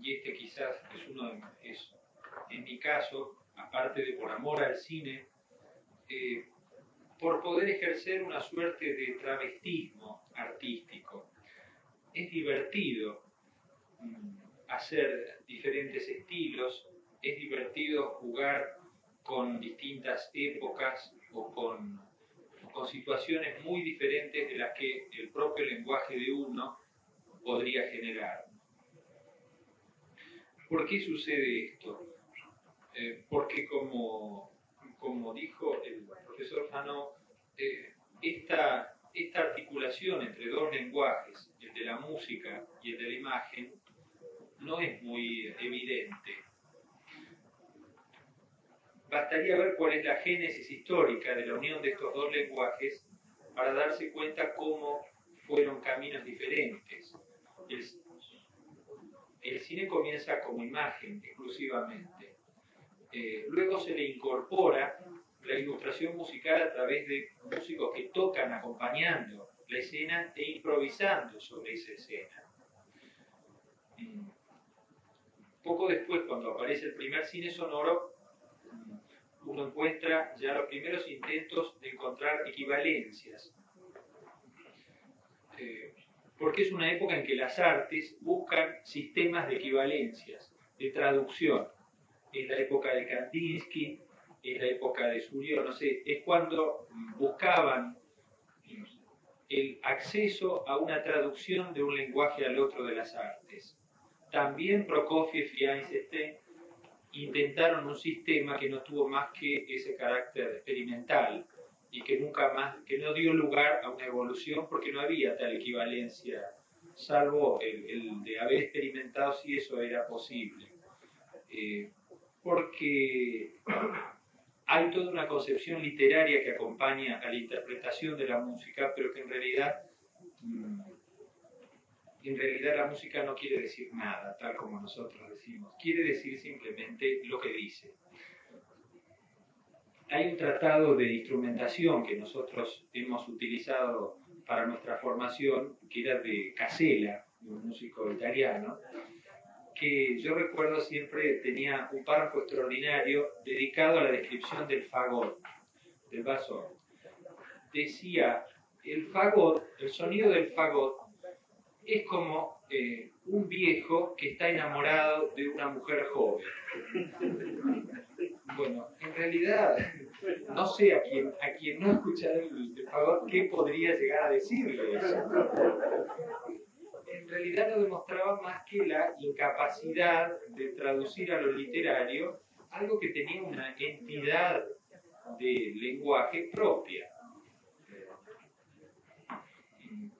y este quizás es en mi caso, aparte de por amor al cine, por poder ejercer una suerte de travestismo artístico. Es divertido hacer diferentes estilos, es divertido jugar con distintas épocas o con situaciones muy diferentes de las que el propio lenguaje de uno podría generar. ¿Por qué sucede esto? Porque como dijo el profesor Fanon, esta articulación entre dos lenguajes, el de la música y el de la imagen, no es muy evidente. Bastaría ver cuál es la génesis histórica de la unión de estos dos lenguajes para darse cuenta cómo fueron caminos diferentes. El cine comienza como imagen exclusivamente. Luego se le incorpora la ilustración musical a través de músicos que tocan acompañando la escena e improvisando sobre esa escena. Poco después, cuando aparece el primer cine sonoro, uno encuentra ya los primeros intentos de encontrar equivalencias. Porque es una época en que las artes buscan sistemas de equivalencias, de traducción. Es la época de Kandinsky, es la época de Surió, no sé, es cuando buscaban el acceso a una traducción de un lenguaje al otro de las artes. También Prokofiev y Eisenstein intentaron un sistema que no tuvo más que ese carácter experimental y que nunca más, que no dio lugar a una evolución porque no había tal equivalencia, salvo el de haber experimentado si eso era posible. Porque hay toda una concepción literaria que acompaña a la interpretación de la música, pero que en realidad la música no quiere decir nada, tal como nosotros decimos. Quiere decir simplemente lo que dice. Hay un tratado de instrumentación que nosotros hemos utilizado para nuestra formación, que era de Casella, un músico italiano, que yo recuerdo siempre tenía un párrafo extraordinario dedicado a la descripción del fagot, del basson. Decía, el fagot, el sonido del fagot es como un viejo que está enamorado de una mujer joven. Bueno, en realidad, no sé a quien no escucha el fagot qué podría llegar a decirle eso. En realidad no demostraba más que la incapacidad de traducir a lo literario algo que tenía una entidad de lenguaje propia.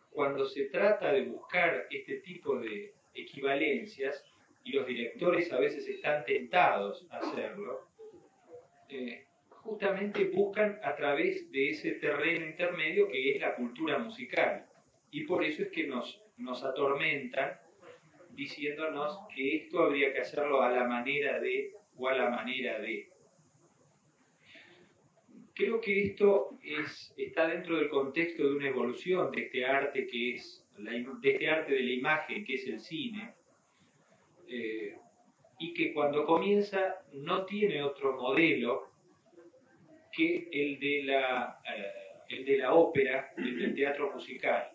Cuando se trata de buscar este tipo de equivalencias, y los directores a veces están tentados a hacerlo, justamente buscan a través de ese terreno intermedio que es la cultura musical. Y por eso es que nos atormentan diciéndonos que esto habría que hacerlo a la manera de o a la manera de. Creo que esto está dentro del contexto de una evolución de este arte que es de este arte de la imagen que es el cine, y que cuando comienza no tiene otro modelo que el de la ópera, el del teatro musical.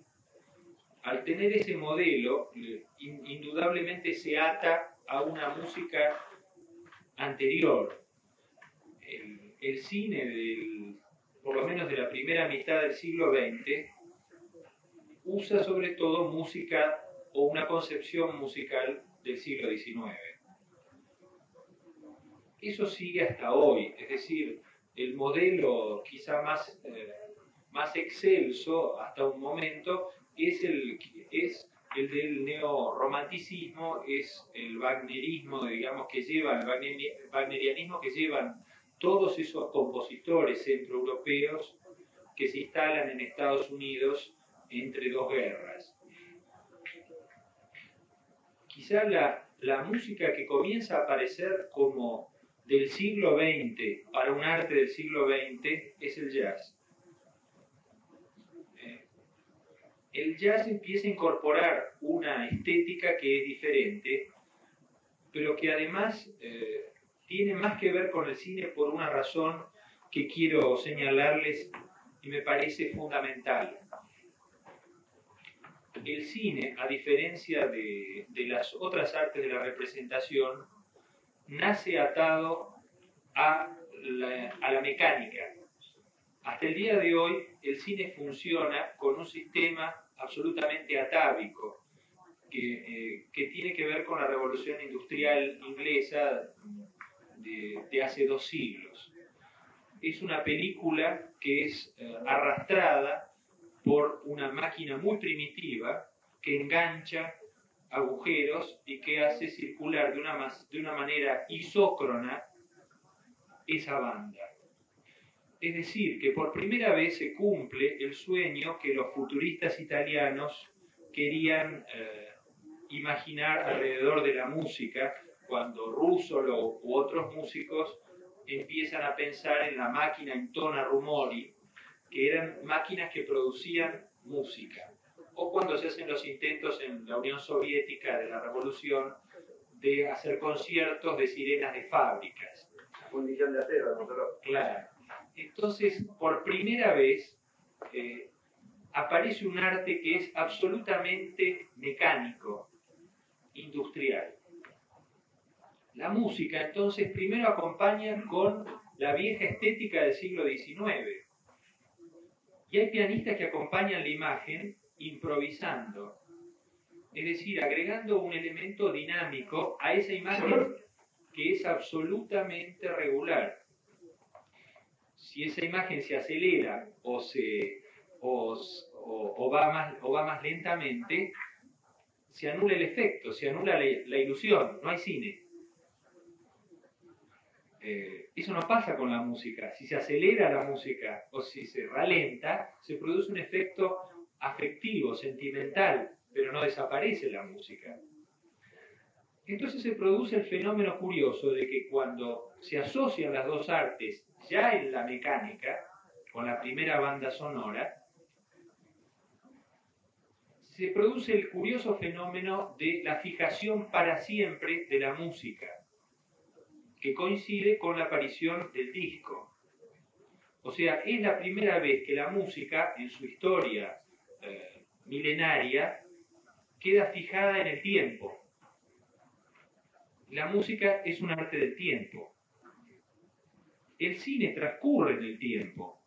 Al tener ese modelo, indudablemente se ata a una música anterior. El cine, por lo menos de la primera mitad del siglo XX, usa sobre todo música o una concepción musical del siglo XIX. Eso sigue hasta hoy, es decir, el modelo quizá más excelso hasta un momento es El del neorromanticismo es el wagnerismo, digamos, que lleva, el wagnerianismo que llevan todos esos compositores centroeuropeos que se instalan en Estados Unidos entre dos guerras. Quizá la música que comienza a aparecer como del siglo XX para un arte del siglo XX es el jazz. El jazz empieza a incorporar una estética que es diferente, pero que además tiene más que ver con el cine por una razón que quiero señalarles y me parece fundamental. El cine, a diferencia de las otras artes de la representación, nace atado a la mecánica. Hasta el día de hoy, el cine funciona con un sistema absolutamente atávico, que tiene que ver con la revolución industrial inglesa de hace 2 siglos. Es una película que es arrastrada por una máquina muy primitiva que engancha agujeros y que hace circular de una manera isócrona esa banda. Es decir, que por primera vez se cumple el sueño que los futuristas italianos querían imaginar alrededor de la música, cuando Russolo u otros músicos empiezan a pensar en la máquina intona rumori, que eran máquinas que producían música. O cuando se hacen los intentos en la Unión Soviética de la Revolución de hacer conciertos de sirenas de fábricas. Fundición de acero, ¿no? Claro. Entonces, por primera vez, aparece un arte que es absolutamente mecánico, industrial. La música, entonces, primero acompaña con la vieja estética del siglo XIX. Y hay pianistas que acompañan la imagen improvisando, es decir, agregando un elemento dinámico a esa imagen que es absolutamente regular. Si esa imagen se acelera o va más lentamente, se anula el efecto, se anula la ilusión, no hay cine. Eso no pasa con la música. Si se acelera la música o si se ralenta, se produce un efecto afectivo, sentimental, pero no desaparece la música. Entonces se produce el fenómeno curioso de que cuando se asocian las dos artes ya en la mecánica, con la primera banda sonora, se produce el curioso fenómeno de la fijación para siempre de la música, que coincide con la aparición del disco. O sea, es la primera vez que la música, en su historia milenaria, queda fijada en el tiempo. La música es un arte del tiempo. El cine transcurre en el tiempo.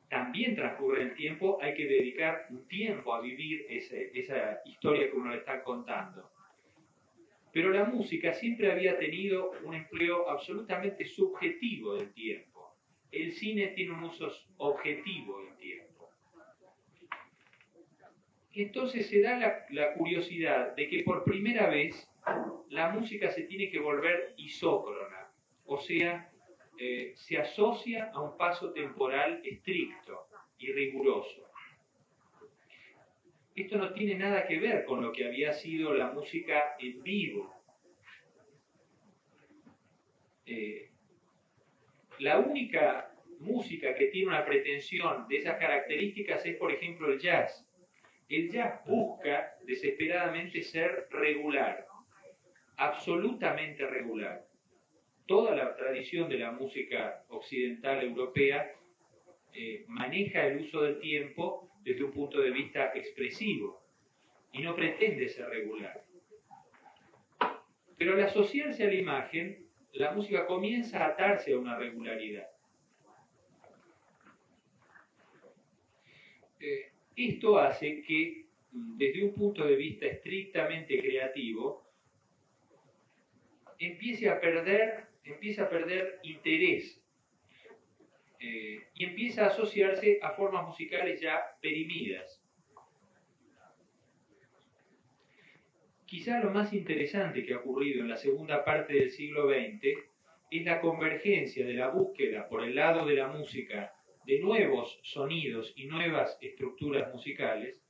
También transcurre en el tiempo, hay que dedicar un tiempo a vivir esa historia que uno le está contando. Pero la música siempre había tenido un empleo absolutamente subjetivo del tiempo. El cine tiene un uso objetivo del tiempo. Entonces se da la curiosidad de que por primera vez la música se tiene que volver isócrona, o sea, se asocia a un paso temporal estricto y riguroso. Esto no tiene nada que ver con lo que había sido la música en vivo. La única música que tiene una pretensión de esas características es, por ejemplo, el jazz. El jazz busca desesperadamente ser regular, absolutamente regular. Toda la tradición de la música occidental europea maneja el uso del tiempo desde un punto de vista expresivo y no pretende ser regular. Pero al asociarse a la imagen, la música comienza a atarse a una regularidad. Esto hace que, desde un punto de vista estrictamente creativo, empiece a perder interés y empieza a asociarse a formas musicales ya perimidas. Quizá lo más interesante que ha ocurrido en la segunda parte del siglo XX es la convergencia de la búsqueda por el lado de la música de nuevos sonidos y nuevas estructuras musicales,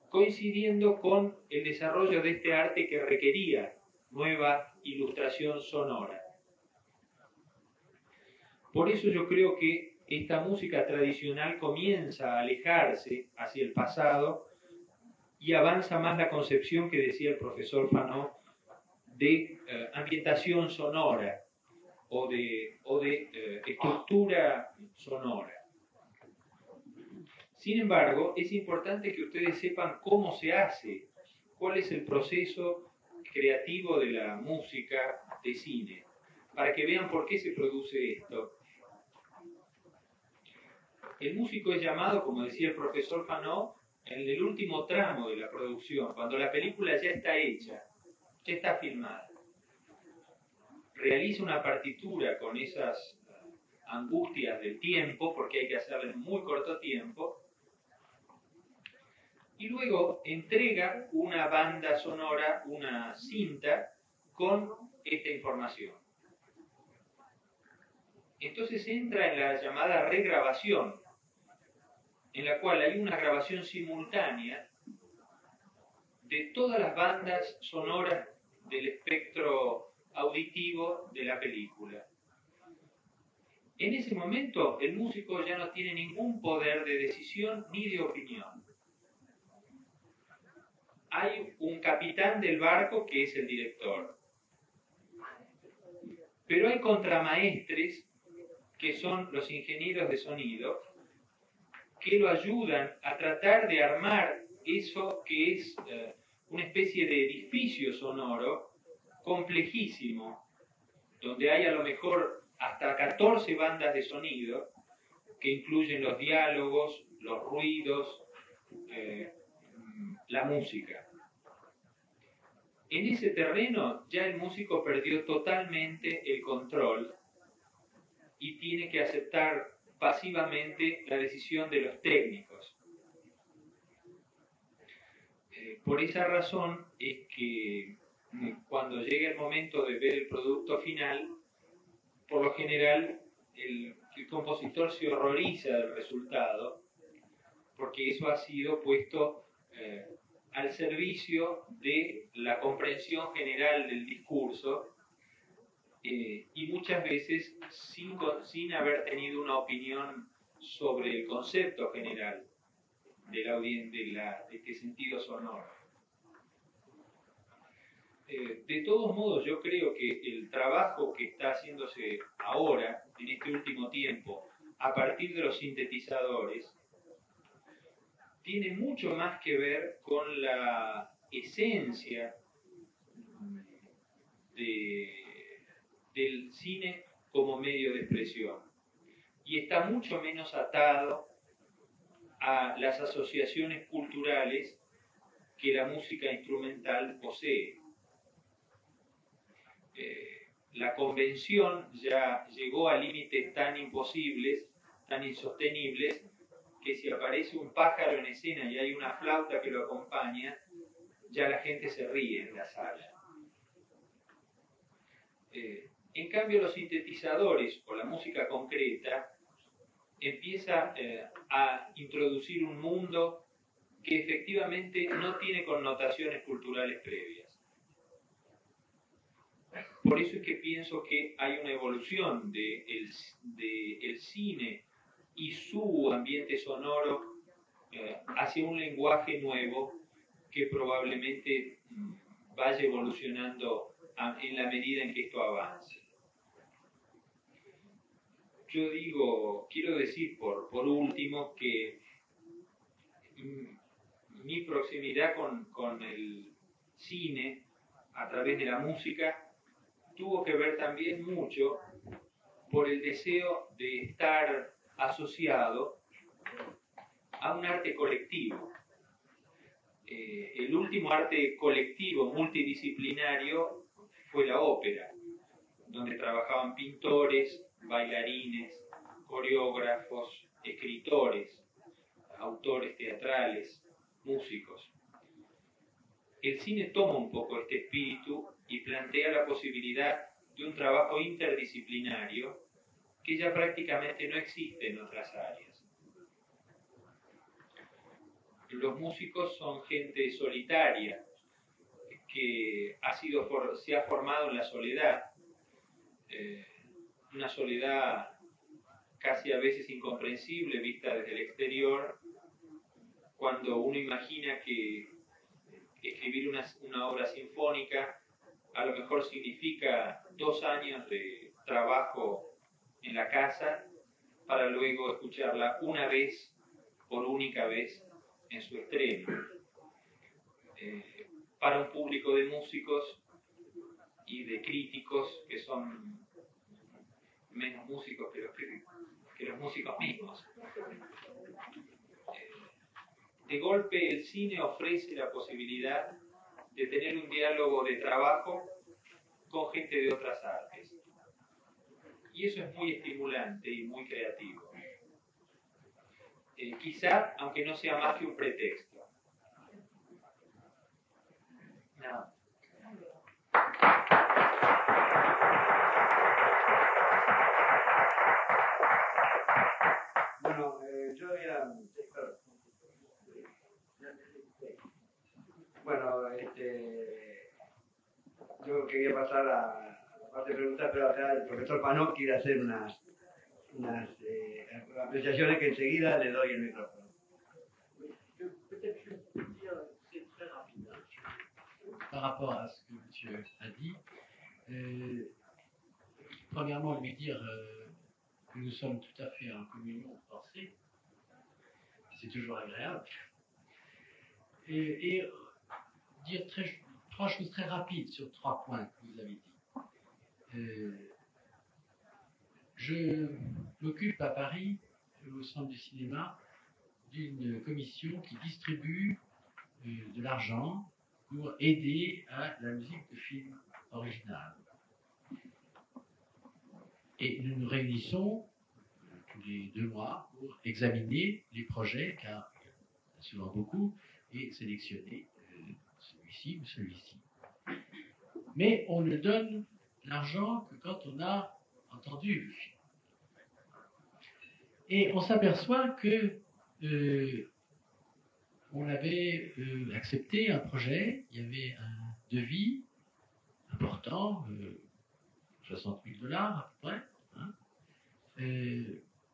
coincidiendo con el desarrollo de este arte que requería nueva ilustración sonora. Por eso yo creo que esta música tradicional comienza a alejarse hacia el pasado y avanza más la concepción que decía el profesor Fanon de ambientación sonora o de estructura sonora. Sin embargo, es importante que ustedes sepan cómo se hace, cuál es el proceso creativo de la música de cine, para que vean por qué se produce esto. El músico es llamado, como decía el profesor Fanon, en el último tramo de la producción, cuando la película ya está hecha, ya está filmada. Realiza una partitura con esas angustias del tiempo, porque hay que hacerla en muy corto tiempo, y luego entrega una banda sonora, una cinta, con esta información. Entonces entra en la llamada regrabación, en la cual hay una grabación simultánea de todas las bandas sonoras del espectro auditivo de la película. En ese momento, el músico ya no tiene ningún poder de decisión ni de opinión. Hay un capitán del barco que es el director. Pero hay contramaestres que son los ingenieros de sonido que lo ayudan a tratar de armar eso que es una especie de edificio sonoro complejísimo, donde hay a lo mejor hasta 14 bandas de sonido que incluyen los diálogos, los ruidos, la música. En ese terreno ya el músico perdió totalmente el control y tiene que aceptar pasivamente la decisión de los técnicos. Por esa razón es que cuando llega el momento de ver el producto final, por lo general el compositor se horroriza del resultado, porque eso ha sido puesto al servicio de la comprensión general del discurso y muchas veces sin haber tenido una opinión sobre el concepto general de este sentido sonoro. De todos modos, yo creo que el trabajo que está haciéndose ahora, en este último tiempo, a partir de los sintetizadores, tiene mucho más que ver con la esencia del cine como medio de expresión y está mucho menos atado a las asociaciones culturales que la música instrumental posee. La convención ya llegó a límites tan imposibles, tan insostenibles, que si aparece un pájaro en escena y hay una flauta que lo acompaña, ya la gente se ríe en la sala. En cambio, los sintetizadores o la música concreta empieza a introducir un mundo que efectivamente no tiene connotaciones culturales previas. Por eso es que pienso que hay una evolución del cine y su ambiente sonoro hacia un lenguaje nuevo que probablemente vaya evolucionando en la medida en que esto avance. Yo quiero decir por último que mi proximidad con el cine a través de la música tuvo que ver también mucho por el deseo de estar asociado a un arte colectivo. El último arte colectivo multidisciplinario fue la ópera, donde trabajaban pintores, bailarines, coreógrafos, escritores, autores teatrales, músicos. el cine toma un poco este espíritu y plantea la posibilidad de un trabajo interdisciplinario que ya prácticamente no existe en otras áreas. Los músicos son gente solitaria que se ha formado en la soledad, una soledad casi a veces incomprensible vista desde el exterior, cuando uno imagina que escribir una obra sinfónica a lo mejor significa 2 años de trabajo en la casa para luego escucharla una vez, por única vez, en su estreno. Para un público de músicos y de críticos que son menos músicos que los músicos mismos. De golpe el cine ofrece la posibilidad de tener un diálogo de trabajo con gente de otras artes. Y eso es muy estimulante y muy creativo. Quizá, aunque no sea más que un pretexto. No. Bueno, yo había... Bueno, yo quería pasar a la parte de preguntas, pero acá el profesor Panó quiere hacer unas apreciaciones que enseguida le doy el micrófono. Peut-être je peux dire, c'est très rapide, par rapport à ce que monsieur a dit. Premièrement, lui dire que nous sommes tout à fait en communion de pensée. C'est toujours agréable. Et dire 3 choses très rapides sur 3 points que vous avez dit. Je m'occupe à Paris, au Centre du cinéma, d'une commission qui distribue de l'argent pour aider à la musique de film originale. Et nous nous réunissons tous les 2 mois pour examiner les projets, car il y en a souvent beaucoup, et sélectionner celui-ci ou celui-ci. Mais on ne donne l'argent que quand on a entendu le film. Et on s'aperçoit que on avait accepté un projet, il y avait un devis important, $60 000 à peu près, hein,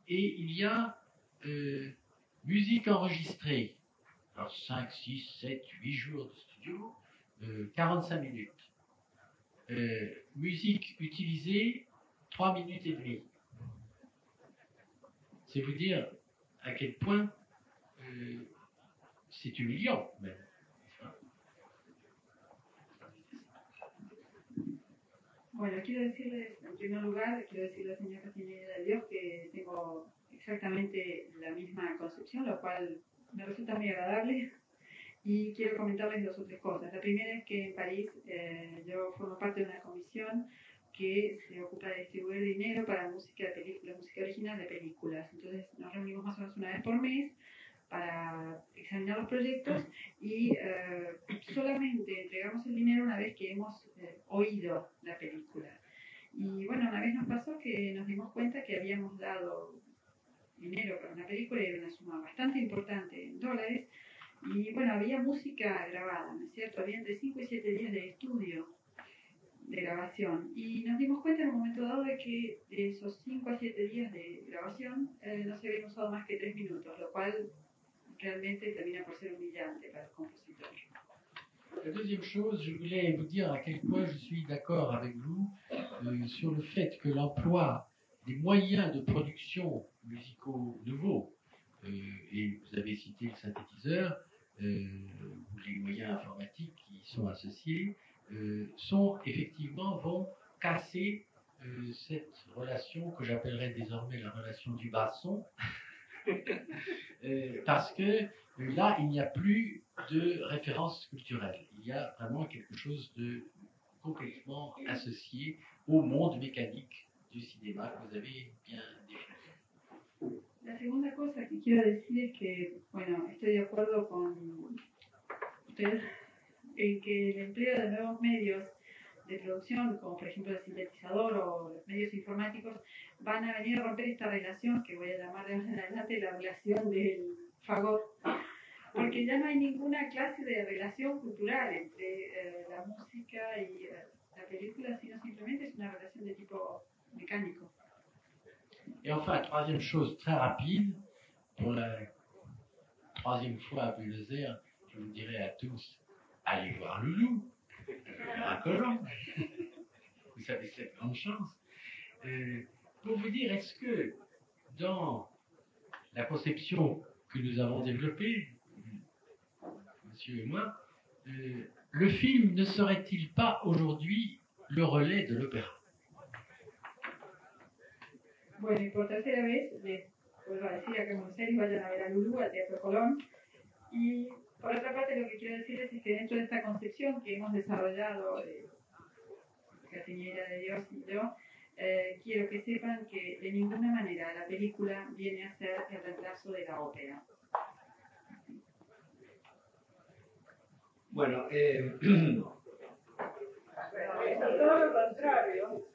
et il y a musique enregistrée, alors 5, 6, 7, 8 jours de studio, 45 minutes. Musique utilisée, 3 minutes et demie. C'est vous dire à quel point c'est humiliant, même. Bueno, quiero decirles, en primer lugar, quiero decirle al señor Castiñeda de Dios que tengo exactamente la misma concepción, lo cual me resulta muy agradable, y quiero comentarles 2 o 3 cosas. La primera es que en París yo formo parte de una comisión que se ocupa de distribuir dinero para música original de películas. Entonces nos reunimos más o menos una vez por mes para examinar los proyectos y solamente entregamos el dinero una vez que hemos oído la película. Y bueno, una vez nos pasó que nos dimos cuenta que habíamos dado dinero para una película y era una suma bastante importante en dólares. Y bueno, había música grabada, ¿no es cierto? Había entre 5 y 7 días de estudio, de grabación. Y nos dimos cuenta en un momento dado de que de esos 5 a 7 días de grabación no se habían usado más que 3 minutos, lo cual realmente termina por ser humillante para el compositor. La deuxième chose, je voulais vous dire à quel point je suis d'accord avec vous sur le fait que l'emploi des moyens de production musicaux nouveaux, et vous avez cité le synthétiseur, ou les moyens informatiques qui y sont associés, vont casser cette relation que j'appellerais désormais la relation du basson, parce que là, il n'y a plus de référence culturelle. Il y a vraiment quelque chose de complètement associé au monde mécanique du cinéma que vous avez bien défini. La segunda cosa que quiero decir es que, bueno, estoy de acuerdo con usted, en que el empleo de nuevos medios de producción, como por ejemplo el sintetizador o los medios informáticos, van a venir a romper esta relación que voy a llamar de ahora en adelante la relación del fagot, porque ya no hay ninguna clase de relación cultural entre la música y la película, sino simplemente es una relación de tipo mécanique. Et enfin, troisième chose très rapide, pour la troisième fois à Buenos Aires, je vous dirais à tous, allez voir Loulou, un collant. Vous savez, c'est une grande chance. Pour vous dire, est-ce que dans la conception que nous avons développée, monsieur et moi, le film ne serait-il pas aujourd'hui le relais de l'opéra? Bueno, y por tercera vez, les vuelvo a decir acá en Buenos Aires, vayan a ver a Lulú, al Teatro Colón. Y por otra parte, lo que quiero decirles es que dentro de esta concepción que hemos desarrollado, Castiñeira de Dios y yo, quiero que sepan que de ninguna manera la película viene a ser el reemplazo de la ópera. Bueno, todo lo contrario.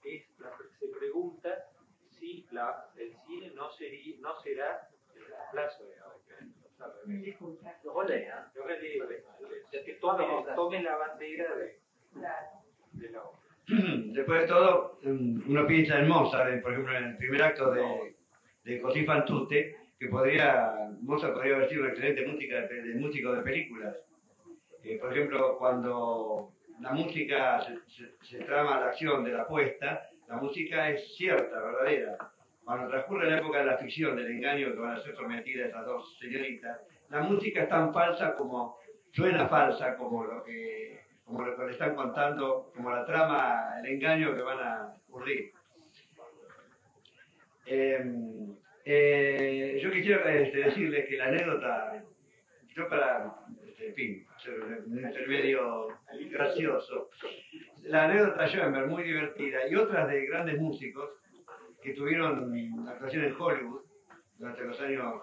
Se pregunta si el cine no será el reemplazo de la ópera. Disculpa. Lo releve. Que tome la bandera de la ópera. Después de todo, uno piensa en Mozart, por ejemplo, en el primer acto de Così fan tutte, que Mozart podría haber sido un excelente músico de películas. Por ejemplo, cuando la música se trama la acción de la puesta, la música es cierta, verdadera. Cuando transcurre la época de la ficción, del engaño que van a ser sometidas esas dos señoritas, la música es tan falsa como, suena falsa como lo que le están contando, como la trama, el engaño que van a ocurrir. Yo quisiera decirles que la anécdota, yo para, en fin, hacer un intermedio gracioso, la anécdota de Schoenberg, muy divertida, y otras de grandes músicos que tuvieron actuación en Hollywood durante los años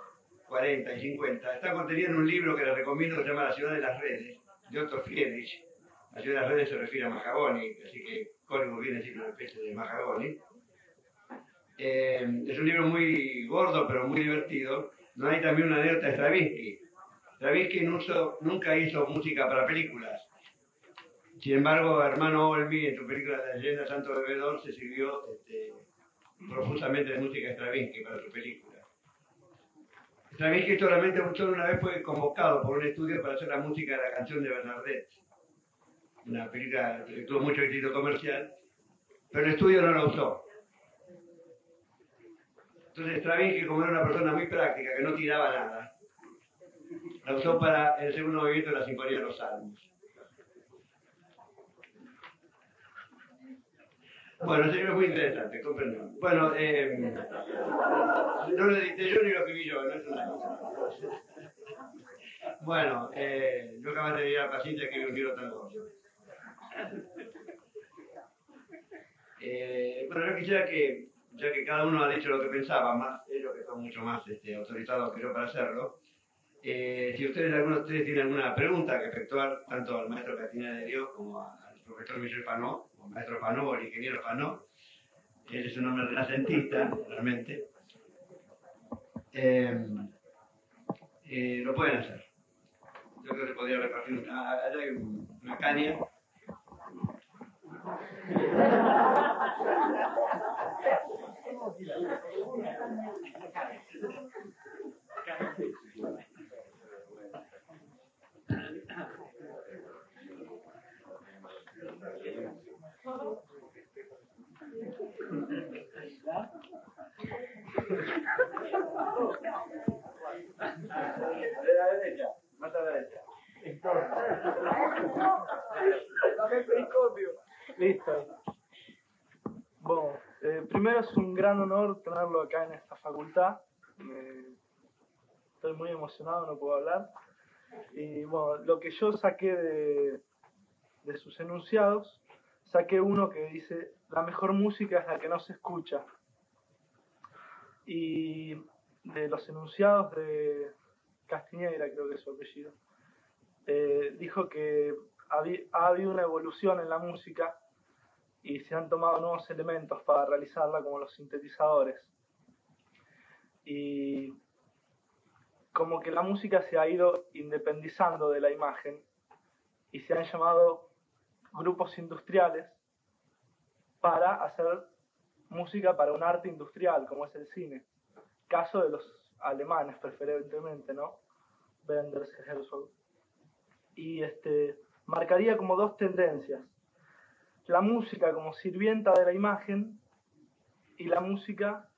40 y 50, está contenida en un libro que les recomiendo que se llama La ciudad de las redes, de Otto Friedrich. La ciudad de las redes se refiere a Mahagoni, así que Hollywood viene siendo una especie de Mahagoni. Es un libro muy gordo, pero muy divertido. No hay también una anécdota de Stravinsky. Stravinsky nunca hizo música para películas. Sin embargo, hermano Olmi, en su película La leyenda Santo Bebedor, se sirvió profusamente de música de Stravinsky para su película. Stravinsky solamente una vez fue convocado por un estudio para hacer la música de la canción de Bernadette, una película que tuvo mucho éxito comercial, pero el estudio no la usó. Entonces Stravinsky, como era una persona muy práctica, que no tiraba nada, la usó para el segundo movimiento de la Sinfonía de los Salmos. Bueno, ese libro es muy interesante, comprendo. Bueno, no lo edité yo ni lo escribí yo, no es una cosa. Bueno, yo acabo de ir a la paciente que un libro tan gordo. Bueno, yo quisiera que, ya que cada uno ha dicho lo que pensaba, más ellos que son mucho más autorizados que yo para hacerlo, si alguno de ustedes tiene alguna pregunta que efectuar tanto al maestro Castiñeira de Dios como al profesor Michel Fanot, o maestro Fanot o el ingeniero Fanot, él es un hombre renacentista, realmente, lo pueden hacer. Yo creo que se podría repartir allá hay una caña. De la derecha, más a la derecha. Dame el periscopio. Listo. Bueno, primero es un gran honor tenerlo acá en esta facultad. Estoy muy emocionado, no puedo hablar. Y bueno, lo que yo saqué de sus enunciados, saqué uno que dice: la mejor música es la que no se escucha. Y de los enunciados de Castiñeira, creo que es su apellido, dijo que ha habido una evolución en la música y se han tomado nuevos elementos para realizarla, como los sintetizadores. Y como que la música se ha ido independizando de la imagen y se han llamado grupos industriales para hacer música para un arte industrial, como es el cine. Caso de los alemanes, preferentemente, ¿no? Wenders, Herzog. Y marcaría como dos tendencias: la música como sirvienta de la imagen y la música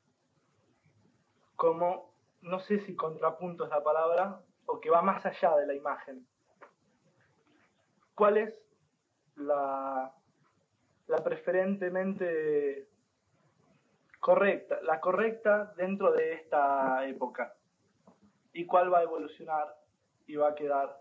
como, no sé si contrapunto es la palabra, o que va más allá de la imagen. ¿Cuál es la preferentemente correcta, la correcta dentro de esta época? ¿Y cuál va a evolucionar y va a quedar?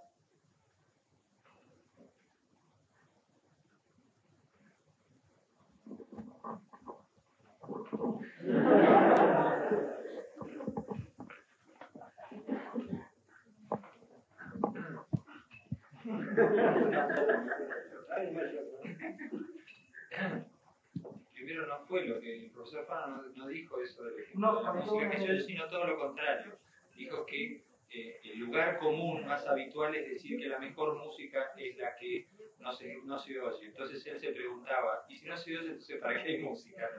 Primero no fue lo que el profesor Fano no dijo eso de No, la música que se oye, sino todo lo contrario. Dijo que el lugar común más habitual es decir que la mejor música es la que no se oye. Entonces él se preguntaba, ¿y si no se oye, entonces para qué hay música?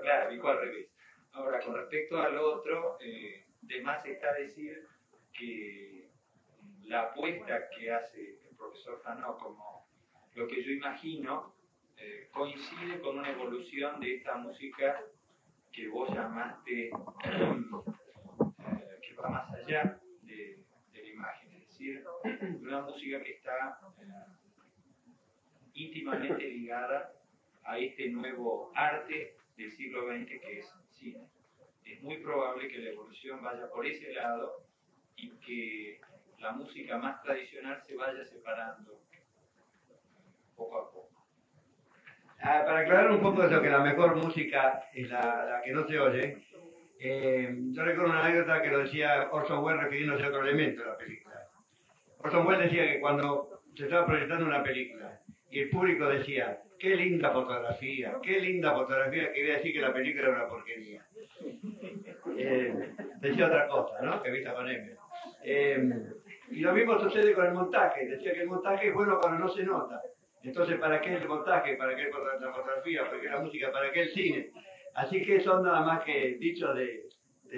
Claro, dijo al revés. Ahora, con respecto al otro, de más está decir que la apuesta que hace el profesor Fano, como lo que yo imagino, coincide con una evolución de esta música que vos llamaste que va más allá de la imagen, es decir, una música que está íntimamente ligada a este nuevo arte del siglo XX que es el cine. Es muy probable que la evolución vaya por ese lado y que la música más tradicional se vaya separando poco a poco. Para aclarar un poco eso, que la mejor música es la que no se oye, yo recuerdo una anécdota que lo decía Orson Welles refiriéndose a otro elemento de la película. Orson Welles decía que cuando se estaba proyectando una película y el público decía, qué linda fotografía, quería decir que la película era una porquería. Decía otra cosa, ¿no? Que vista con M. Y lo mismo sucede con el montaje. Decía que el montaje es bueno cuando no se nota. Entonces, ¿para qué el montaje? ¿Para qué la fotografía? ¿Para qué la música? ¿Para qué el cine? Así que son nada más que dichos de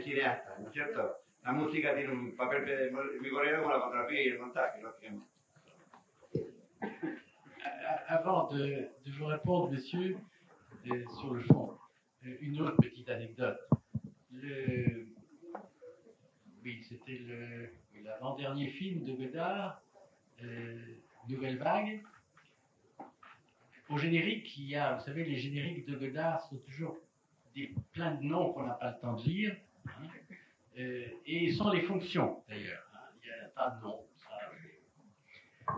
cineastas, ¿no es cierto? La música tiene un papel primordial como la fotografía y el montaje, lógicamente. Avant de vous répondre, monsieur, sur le fond, une autre petite anecdote. Oui, c'était l'avant-dernier film de Godard, Nouvelle Vague. Au générique, il y a, vous savez, les génériques de Godard sont toujours plein de noms qu'on n'a pas le temps de lire, hein, et sans les fonctions d'ailleurs. Hein, il n'y a pas de nom.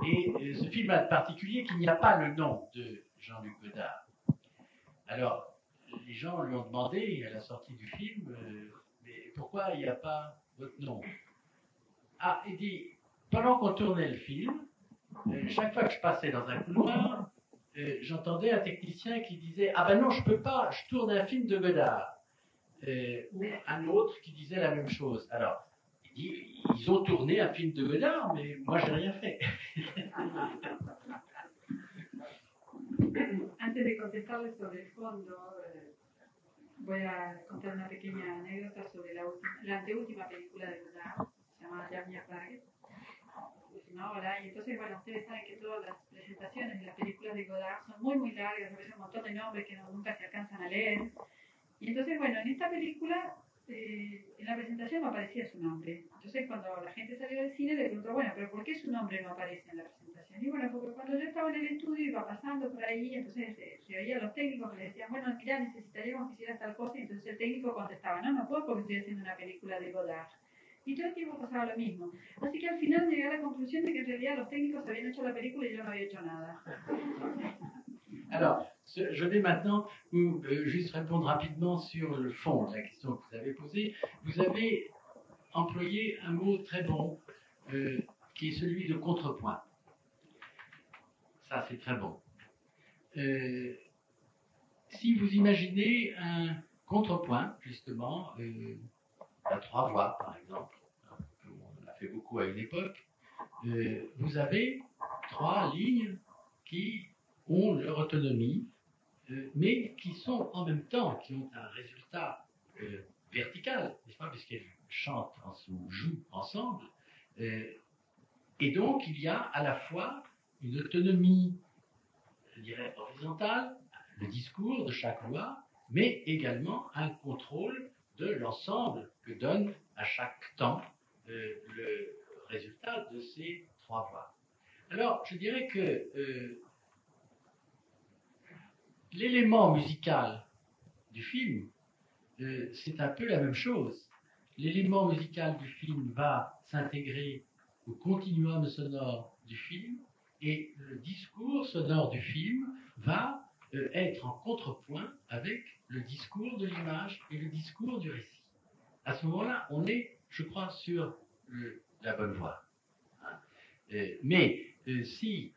Et ce film a de particulier qu'il n'y a pas le nom de Jean-Luc Godard. Alors, les gens lui ont demandé à la sortie du film, mais pourquoi il n'y a pas votre nom? Ah, il dit, pendant qu'on tournait le film, chaque fois que je passais dans un couloir, j'entendais un technicien qui disait « Ah ben non, je peux pas, je tourne un film de Godard. » Ou un autre qui disait la même chose. Alors, il dit « Ils ont tourné un film de Godard, mais moi j'ai rien fait. » Antes de contestarle sobre el fondo, voy a contar una pequeña anécdota sobre la anteúltima película de Godard, llamada Dernière Vague. ¿No? Y entonces, bueno, ustedes saben que todas las presentaciones de las películas de Godard son muy, muy largas, a veces un montón de nombres que nunca se alcanzan a leer. Y entonces, bueno, en esta película, en la presentación no aparecía su nombre. Entonces, cuando la gente salió del cine, le preguntó, bueno, ¿pero por qué su nombre no aparece en la presentación? Y bueno, porque cuando yo estaba en el estudio, iba pasando por ahí, entonces se oían los técnicos que le decían, bueno, mirá, necesitaríamos que hicieras tal cosa, y entonces el técnico contestaba, no puedo porque estoy haciendo una película de Godard. Y todo el tiempo pasaba lo mismo. Así que al final llegué a la conclusión de que en realidad los técnicos habían hecho la película y yo no había hecho nada. Alors, je vais maintenant juste répondre rapidement sur le fond de la question que vous avez posée. Vous avez employé un mot très bon, qui est celui de contrepoint. Ça, c'est très bon. Si vous imaginez un contrepoint, justement, à 3 voix, par exemple, on l'a fait beaucoup à une époque, vous avez 3 lignes qui ont leur autonomie, mais qui sont en même temps, qui ont un résultat vertical, n'est-ce pas, puisqu'elles chantent ou jouent ensemble. Et donc, il y a à la fois une autonomie, je dirais, horizontale, le discours de chaque voix, mais également un contrôle de l'ensemble que donne à chaque temps le résultat de ces 3 voix. Alors, je dirais que l'élément musical du film, c'est un peu la même chose. L'élément musical du film va s'intégrer au continuum sonore du film et le discours sonore du film va être en contrepoint avec le discours de l'image et le discours du récit. À ce moment-là, on est, je crois, sur la bonne voie. Mais si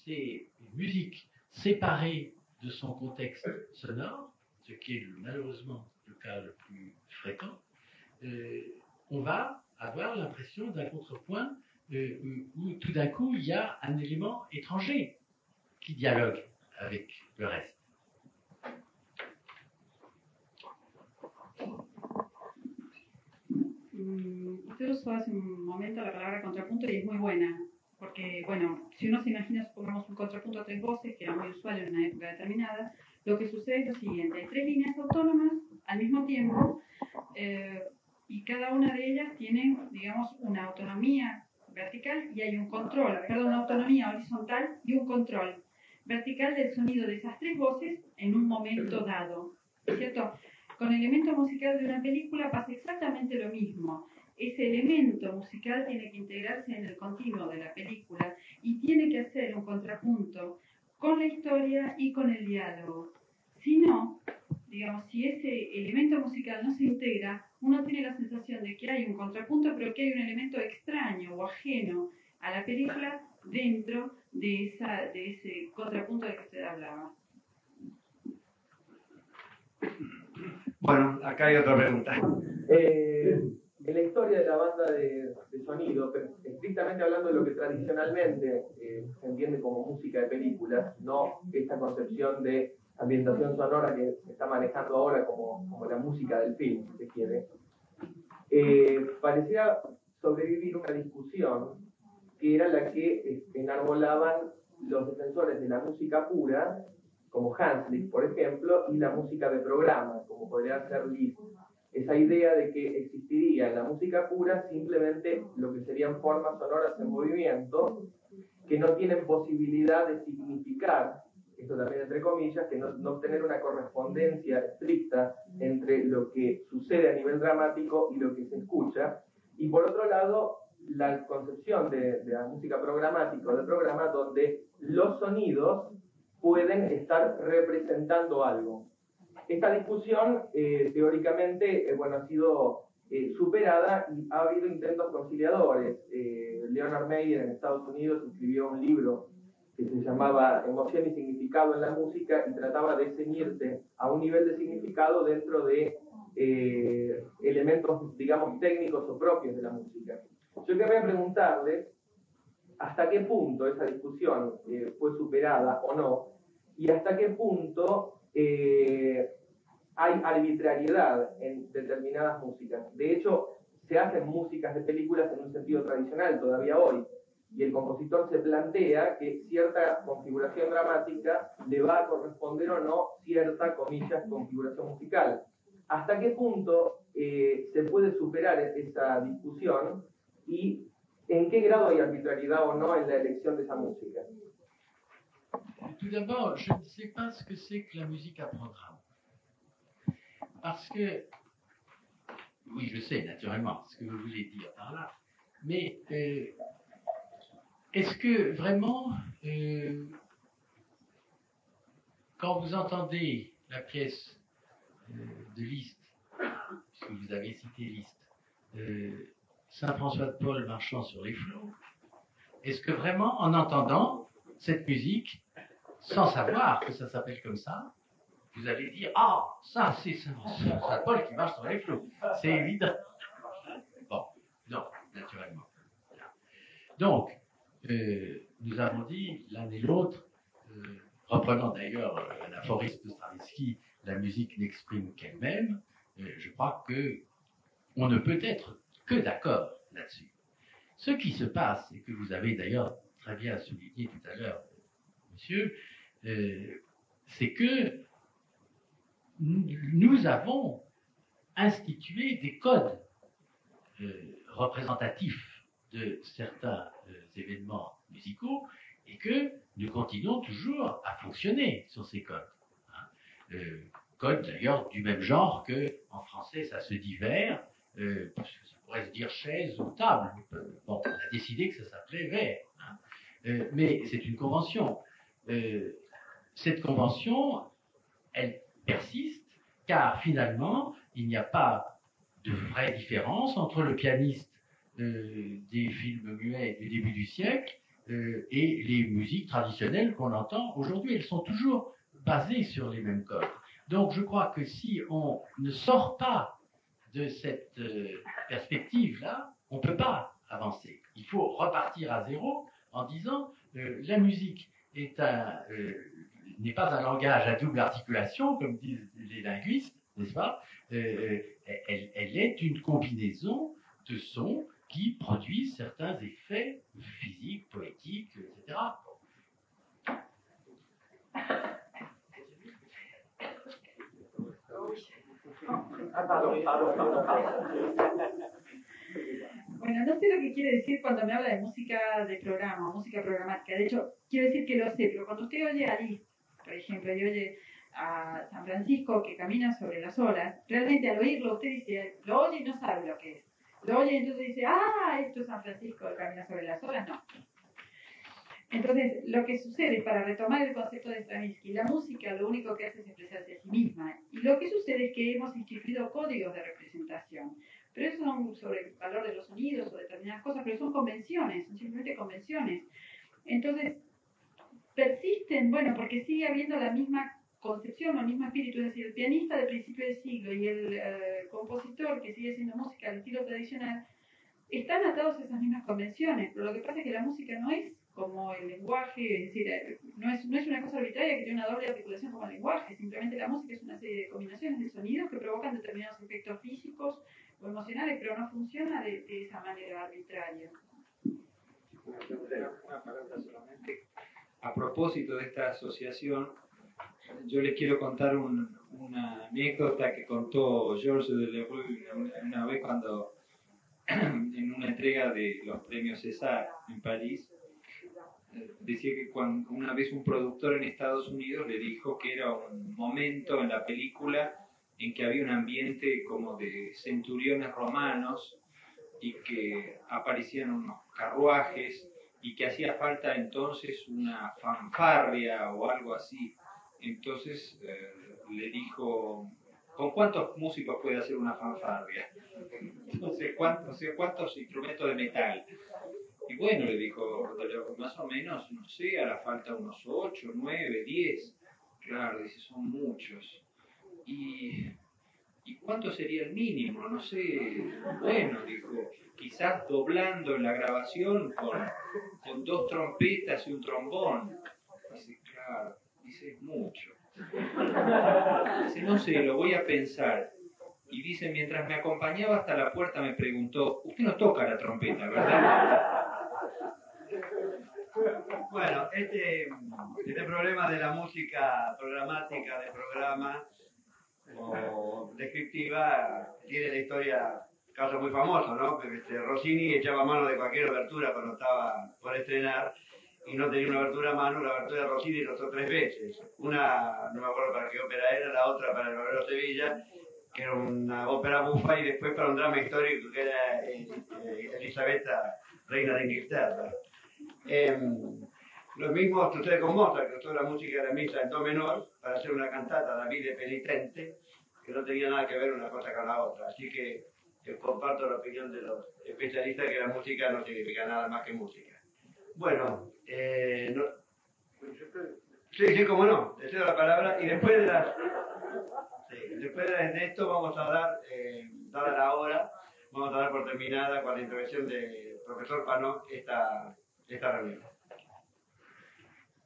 c'est une musique séparée de son contexte sonore, ce qui est malheureusement le cas le plus fréquent, on va avoir l'impression d'un contrepoint où tout d'un coup il y a un élément étranger qui dialogue avec le reste. Usted usó hace un momento la palabra contrapunto y es muy buena, porque, bueno, si uno se imagina, supongamos, un contrapunto a 3 voces, que era muy usual en una época determinada, lo que sucede es lo siguiente: hay 3 líneas autónomas al mismo tiempo, y cada una de ellas tiene, digamos, una autonomía vertical y hay un control, perdón, una autonomía horizontal y un control vertical del sonido de esas 3 voces en un momento dado, ¿cierto? Con el elemento musical de una película pasa exactamente lo mismo. Ese elemento musical tiene que integrarse en el continuo de la película y tiene que hacer un contrapunto con la historia y con el diálogo. Si no, digamos, si ese elemento musical no se integra, uno tiene la sensación de que hay un contrapunto, pero que hay un elemento extraño o ajeno a la película dentro de ese contrapunto del que usted hablaba. Bueno, acá hay otra pregunta. En la historia de la banda de sonido, pero estrictamente hablando de lo que tradicionalmente se entiende como música de películas, no esta concepción de ambientación sonora que se está manejando ahora como la música del film, si se quiere, parecía sobrevivir una discusión que era la que enarbolaban los defensores de la música pura, como Hanslick, por ejemplo, y la música de programa, como podría ser Liszt. Esa idea de que existiría en la música pura simplemente lo que serían formas sonoras en movimiento, que no tienen posibilidad de significar, esto también entre comillas, que no tener una correspondencia estricta entre lo que sucede a nivel dramático y lo que se escucha. Y por otro lado, la concepción de la música programática o de programa, donde los sonidos pueden estar representando algo. Esta discusión teóricamente ha sido superada y ha habido intentos conciliadores. Leonard Meyer en Estados Unidos escribió un libro que se llamaba Emoción y significado en la música y trataba de ceñirse a un nivel de significado dentro de elementos, digamos, técnicos o propios de la música. Yo querría preguntarle hasta qué punto esa discusión fue superada o no, y hasta qué punto hay arbitrariedad en determinadas músicas. De hecho, se hacen músicas de películas en un sentido tradicional todavía hoy, y el compositor se plantea que cierta configuración dramática le va a corresponder o no cierta, comillas, configuración musical. ¿Hasta qué punto se puede superar esa discusión y en qué grado hay arbitrariedad o no en la elección de esa música? Tout d'abord, je ne sais pas ce que c'est que la musique à programme. Parce que, oui, je sais naturellement ce que vous voulez dire par là, mais est-ce que vraiment, quand vous entendez la pièce de Liszt, puisque vous avez cité Liszt, Saint François de Paul marchant sur les flots, est-ce que vraiment, en entendant cette musique, sans savoir que ça s'appelle comme ça, vous allez dire, ah, ça, c'est Saint-Paul qui marche sur les flots. C'est évident. Bon, non, naturellement. Donc, nous avons dit l'un et l'autre, reprenant d'ailleurs un aphorisme de Stravinsky, la musique n'exprime qu'elle-même, je crois que on ne peut être que d'accord là-dessus. Ce qui se passe, et que vous avez d'ailleurs très bien souligné tout à l'heure, monsieur, c'est que nous avons institué des codes représentatifs de certains événements musicaux et que nous continuons toujours à fonctionner sur ces codes. Codes d'ailleurs du même genre que, en français, ça se dit verre, parce que ça pourrait se dire chaise ou table. Bon, on a décidé que ça s'appelait verre. Mais c'est une convention. Cette convention, elle persiste, car finalement, il n'y a pas de vraie différence entre le pianiste des films muets du début du siècle et les musiques traditionnelles qu'on entend aujourd'hui. Elles sont toujours basées sur les mêmes codes. Donc je crois que si on ne sort pas de cette perspective-là, on ne peut pas avancer. Il faut repartir à zéro en disant la musique n'est pas un langage à double articulation, comme disent les linguistes, n'est-ce pas? Elle est une combinaison de sons qui produisent certains effets physiques, poétiques, etc. Bueno, no sé lo que quiere decir cuando me habla de música de programa, música programática. De hecho, quiero decir que lo sé, pero cuando usted oye a Liszt, por ejemplo, y oye a San Francisco que camina sobre las olas, realmente al oírlo usted dice, lo oye y no sabe lo que es. Lo oye y entonces dice, ah, esto es San Francisco que camina sobre las olas. No. Entonces, lo que sucede, para retomar el concepto de Stravinsky, la música lo único que hace es expresarse a sí misma. Y lo que sucede es que hemos instituido códigos de representación. Pero eso son sobre el valor de los sonidos o determinadas cosas, pero son convenciones, son simplemente convenciones. Entonces, persisten, bueno, porque sigue habiendo la misma concepción o el mismo espíritu, es decir, el pianista de principio del siglo y el compositor que sigue haciendo música al estilo tradicional, están atados a esas mismas convenciones, pero lo que pasa es que la música no es como el lenguaje, es decir, no es una cosa arbitraria que tiene una doble articulación como el lenguaje, simplemente la música es una serie de combinaciones de sonidos que provocan determinados efectos físicos o emocionales, pero no funciona de esa manera arbitraria. Una palabra solamente. A propósito de esta asociación, yo les quiero contar una anécdota que contó Georges Delerue una vez cuando, en una entrega de los premios César en París, decía que una vez un productor en Estados Unidos le dijo que era un momento en la película en que había un ambiente como de centuriones romanos y que aparecían unos carruajes y que hacía falta entonces una fanfarria o algo así. Entonces le dijo, ¿con cuántos músicos puede hacer una fanfarria? Entonces, ¿cuántos instrumentos de metal? Y bueno, le dijo, más o menos, no sé, hará falta unos 8, 9, 10. Claro, dice, son muchos. ¿Y cuánto sería el mínimo? No sé. Bueno, dijo, quizás doblando en la grabación con 2 trompetas y un trombón. Dice, claro, dice, es mucho. Dice, no sé, lo voy a pensar. Y dice, mientras me acompañaba hasta la puerta me preguntó, usted no toca la trompeta, ¿verdad? Bueno, este problema de la música programática, de programa o descriptiva, tiene la historia, caso muy famoso, ¿no? Rossini echaba mano de cualquier obertura cuando estaba por estrenar y no tenía una obertura a mano, la obertura de Rossini lo usó 3 veces. Una, no me acuerdo para qué ópera era, la otra para el Bolero Sevilla, que era una ópera bufa, y después para un drama histórico que era Elisabetta, reina de Inglaterra. Lo mismo sucede con Mozart, que usó la música de la misa en do menor para hacer una cantata, Davide Penitente, que no tenía nada que ver una cosa con la otra. Así que comparto la opinión de los especialistas que la música no significa nada más que música. Bueno, sí, cómo no, le cedo la palabra y después de esto vamos a dar, dada la hora, vamos a dar por terminada con la intervención del profesor Panot esta reunión.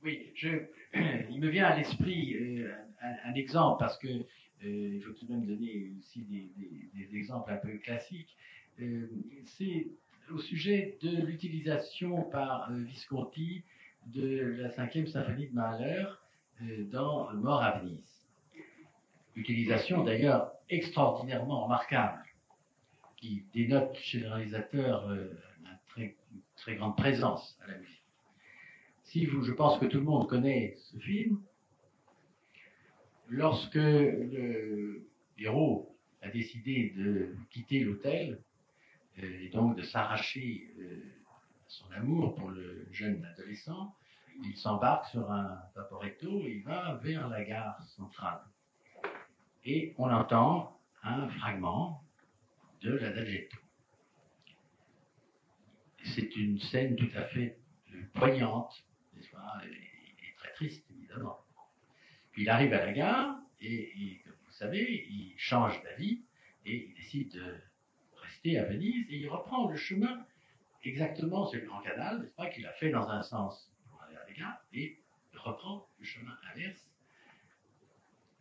Oui, il me vient à l'esprit un exemple, parce que il faut tout de même donner aussi des exemples un peu classiques. C'est au sujet de l'utilisation par Visconti de la 5e symphonie de Mahler dans Mort à Venise. Utilisation d'ailleurs extraordinairement remarquable, qui dénote chez le réalisateur une très grande présence à la musique. Je pense que tout le monde connaît ce film. Lorsque le héros a décidé de quitter l'hôtel et donc de s'arracher à son amour pour le jeune adolescent, il s'embarque sur un vaporetto et il va vers la gare centrale. Et on entend un fragment de l'Adagietto. C'est une scène tout à fait poignante, n'est-ce pas, et très triste, évidemment. Puis il arrive à la gare et comme vous savez, il change d'avis et il décide de rester à Venise et il reprend le chemin exactement sur le Grand Canal, n'est-ce pas, qu'il a fait dans un sens pour aller à la gare et il reprend le chemin inverse,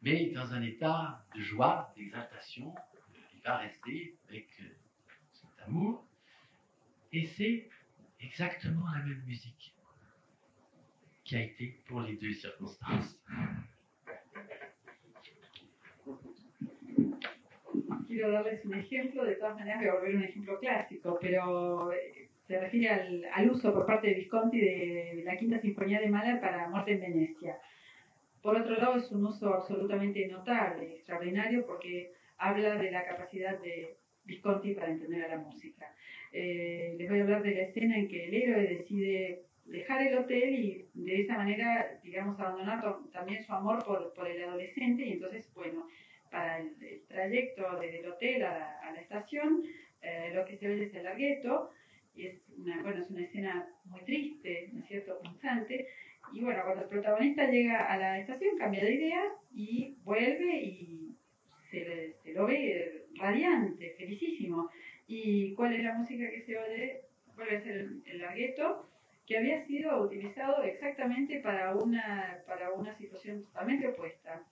mais dans un état de joie, d'exaltation. Il va rester avec cet amour et c'est exactement la même musique qui a été pour les deux circonstances. Quiero darles un ejemplo, de todas maneras voy a volver a un ejemplo clásico, pero se refiere al uso por parte de Visconti de la Quinta Sinfonía de Mahler para Muerte en Venecia. Por otro lado, es un uso absolutamente notable, extraordinario, porque habla de la capacidad de Visconti para entender a la música. Les voy a hablar de la escena en que el héroe decide dejar el hotel y de esa manera, digamos, abandonar también su amor por el adolescente, y entonces, bueno, para el trayecto desde el hotel a la estación, lo que se oye es el larghetto, y es una escena muy triste, ¿no es cierto?, punzante, y bueno, cuando el protagonista llega a la estación cambia de idea y vuelve y se lo ve radiante, felicísimo. ¿Y cuál es la música que se oye? Vuelve a ser el larghetto, que había sido utilizado exactamente para una situación totalmente opuesta.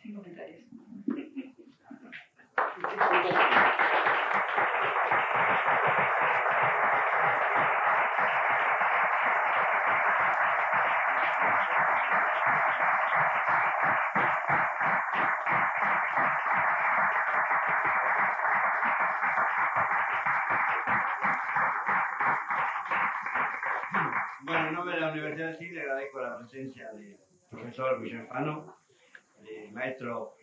Sin comentarios. Bueno, en nombre de la Universidad de Chile agradezco la presencia del profesor Michel Panot, del maestro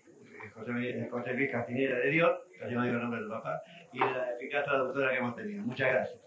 José Luis Castinera de Dios, que yo no digo el nombre de su papá, y de la eficaz traductora que hemos tenido. Muchas gracias.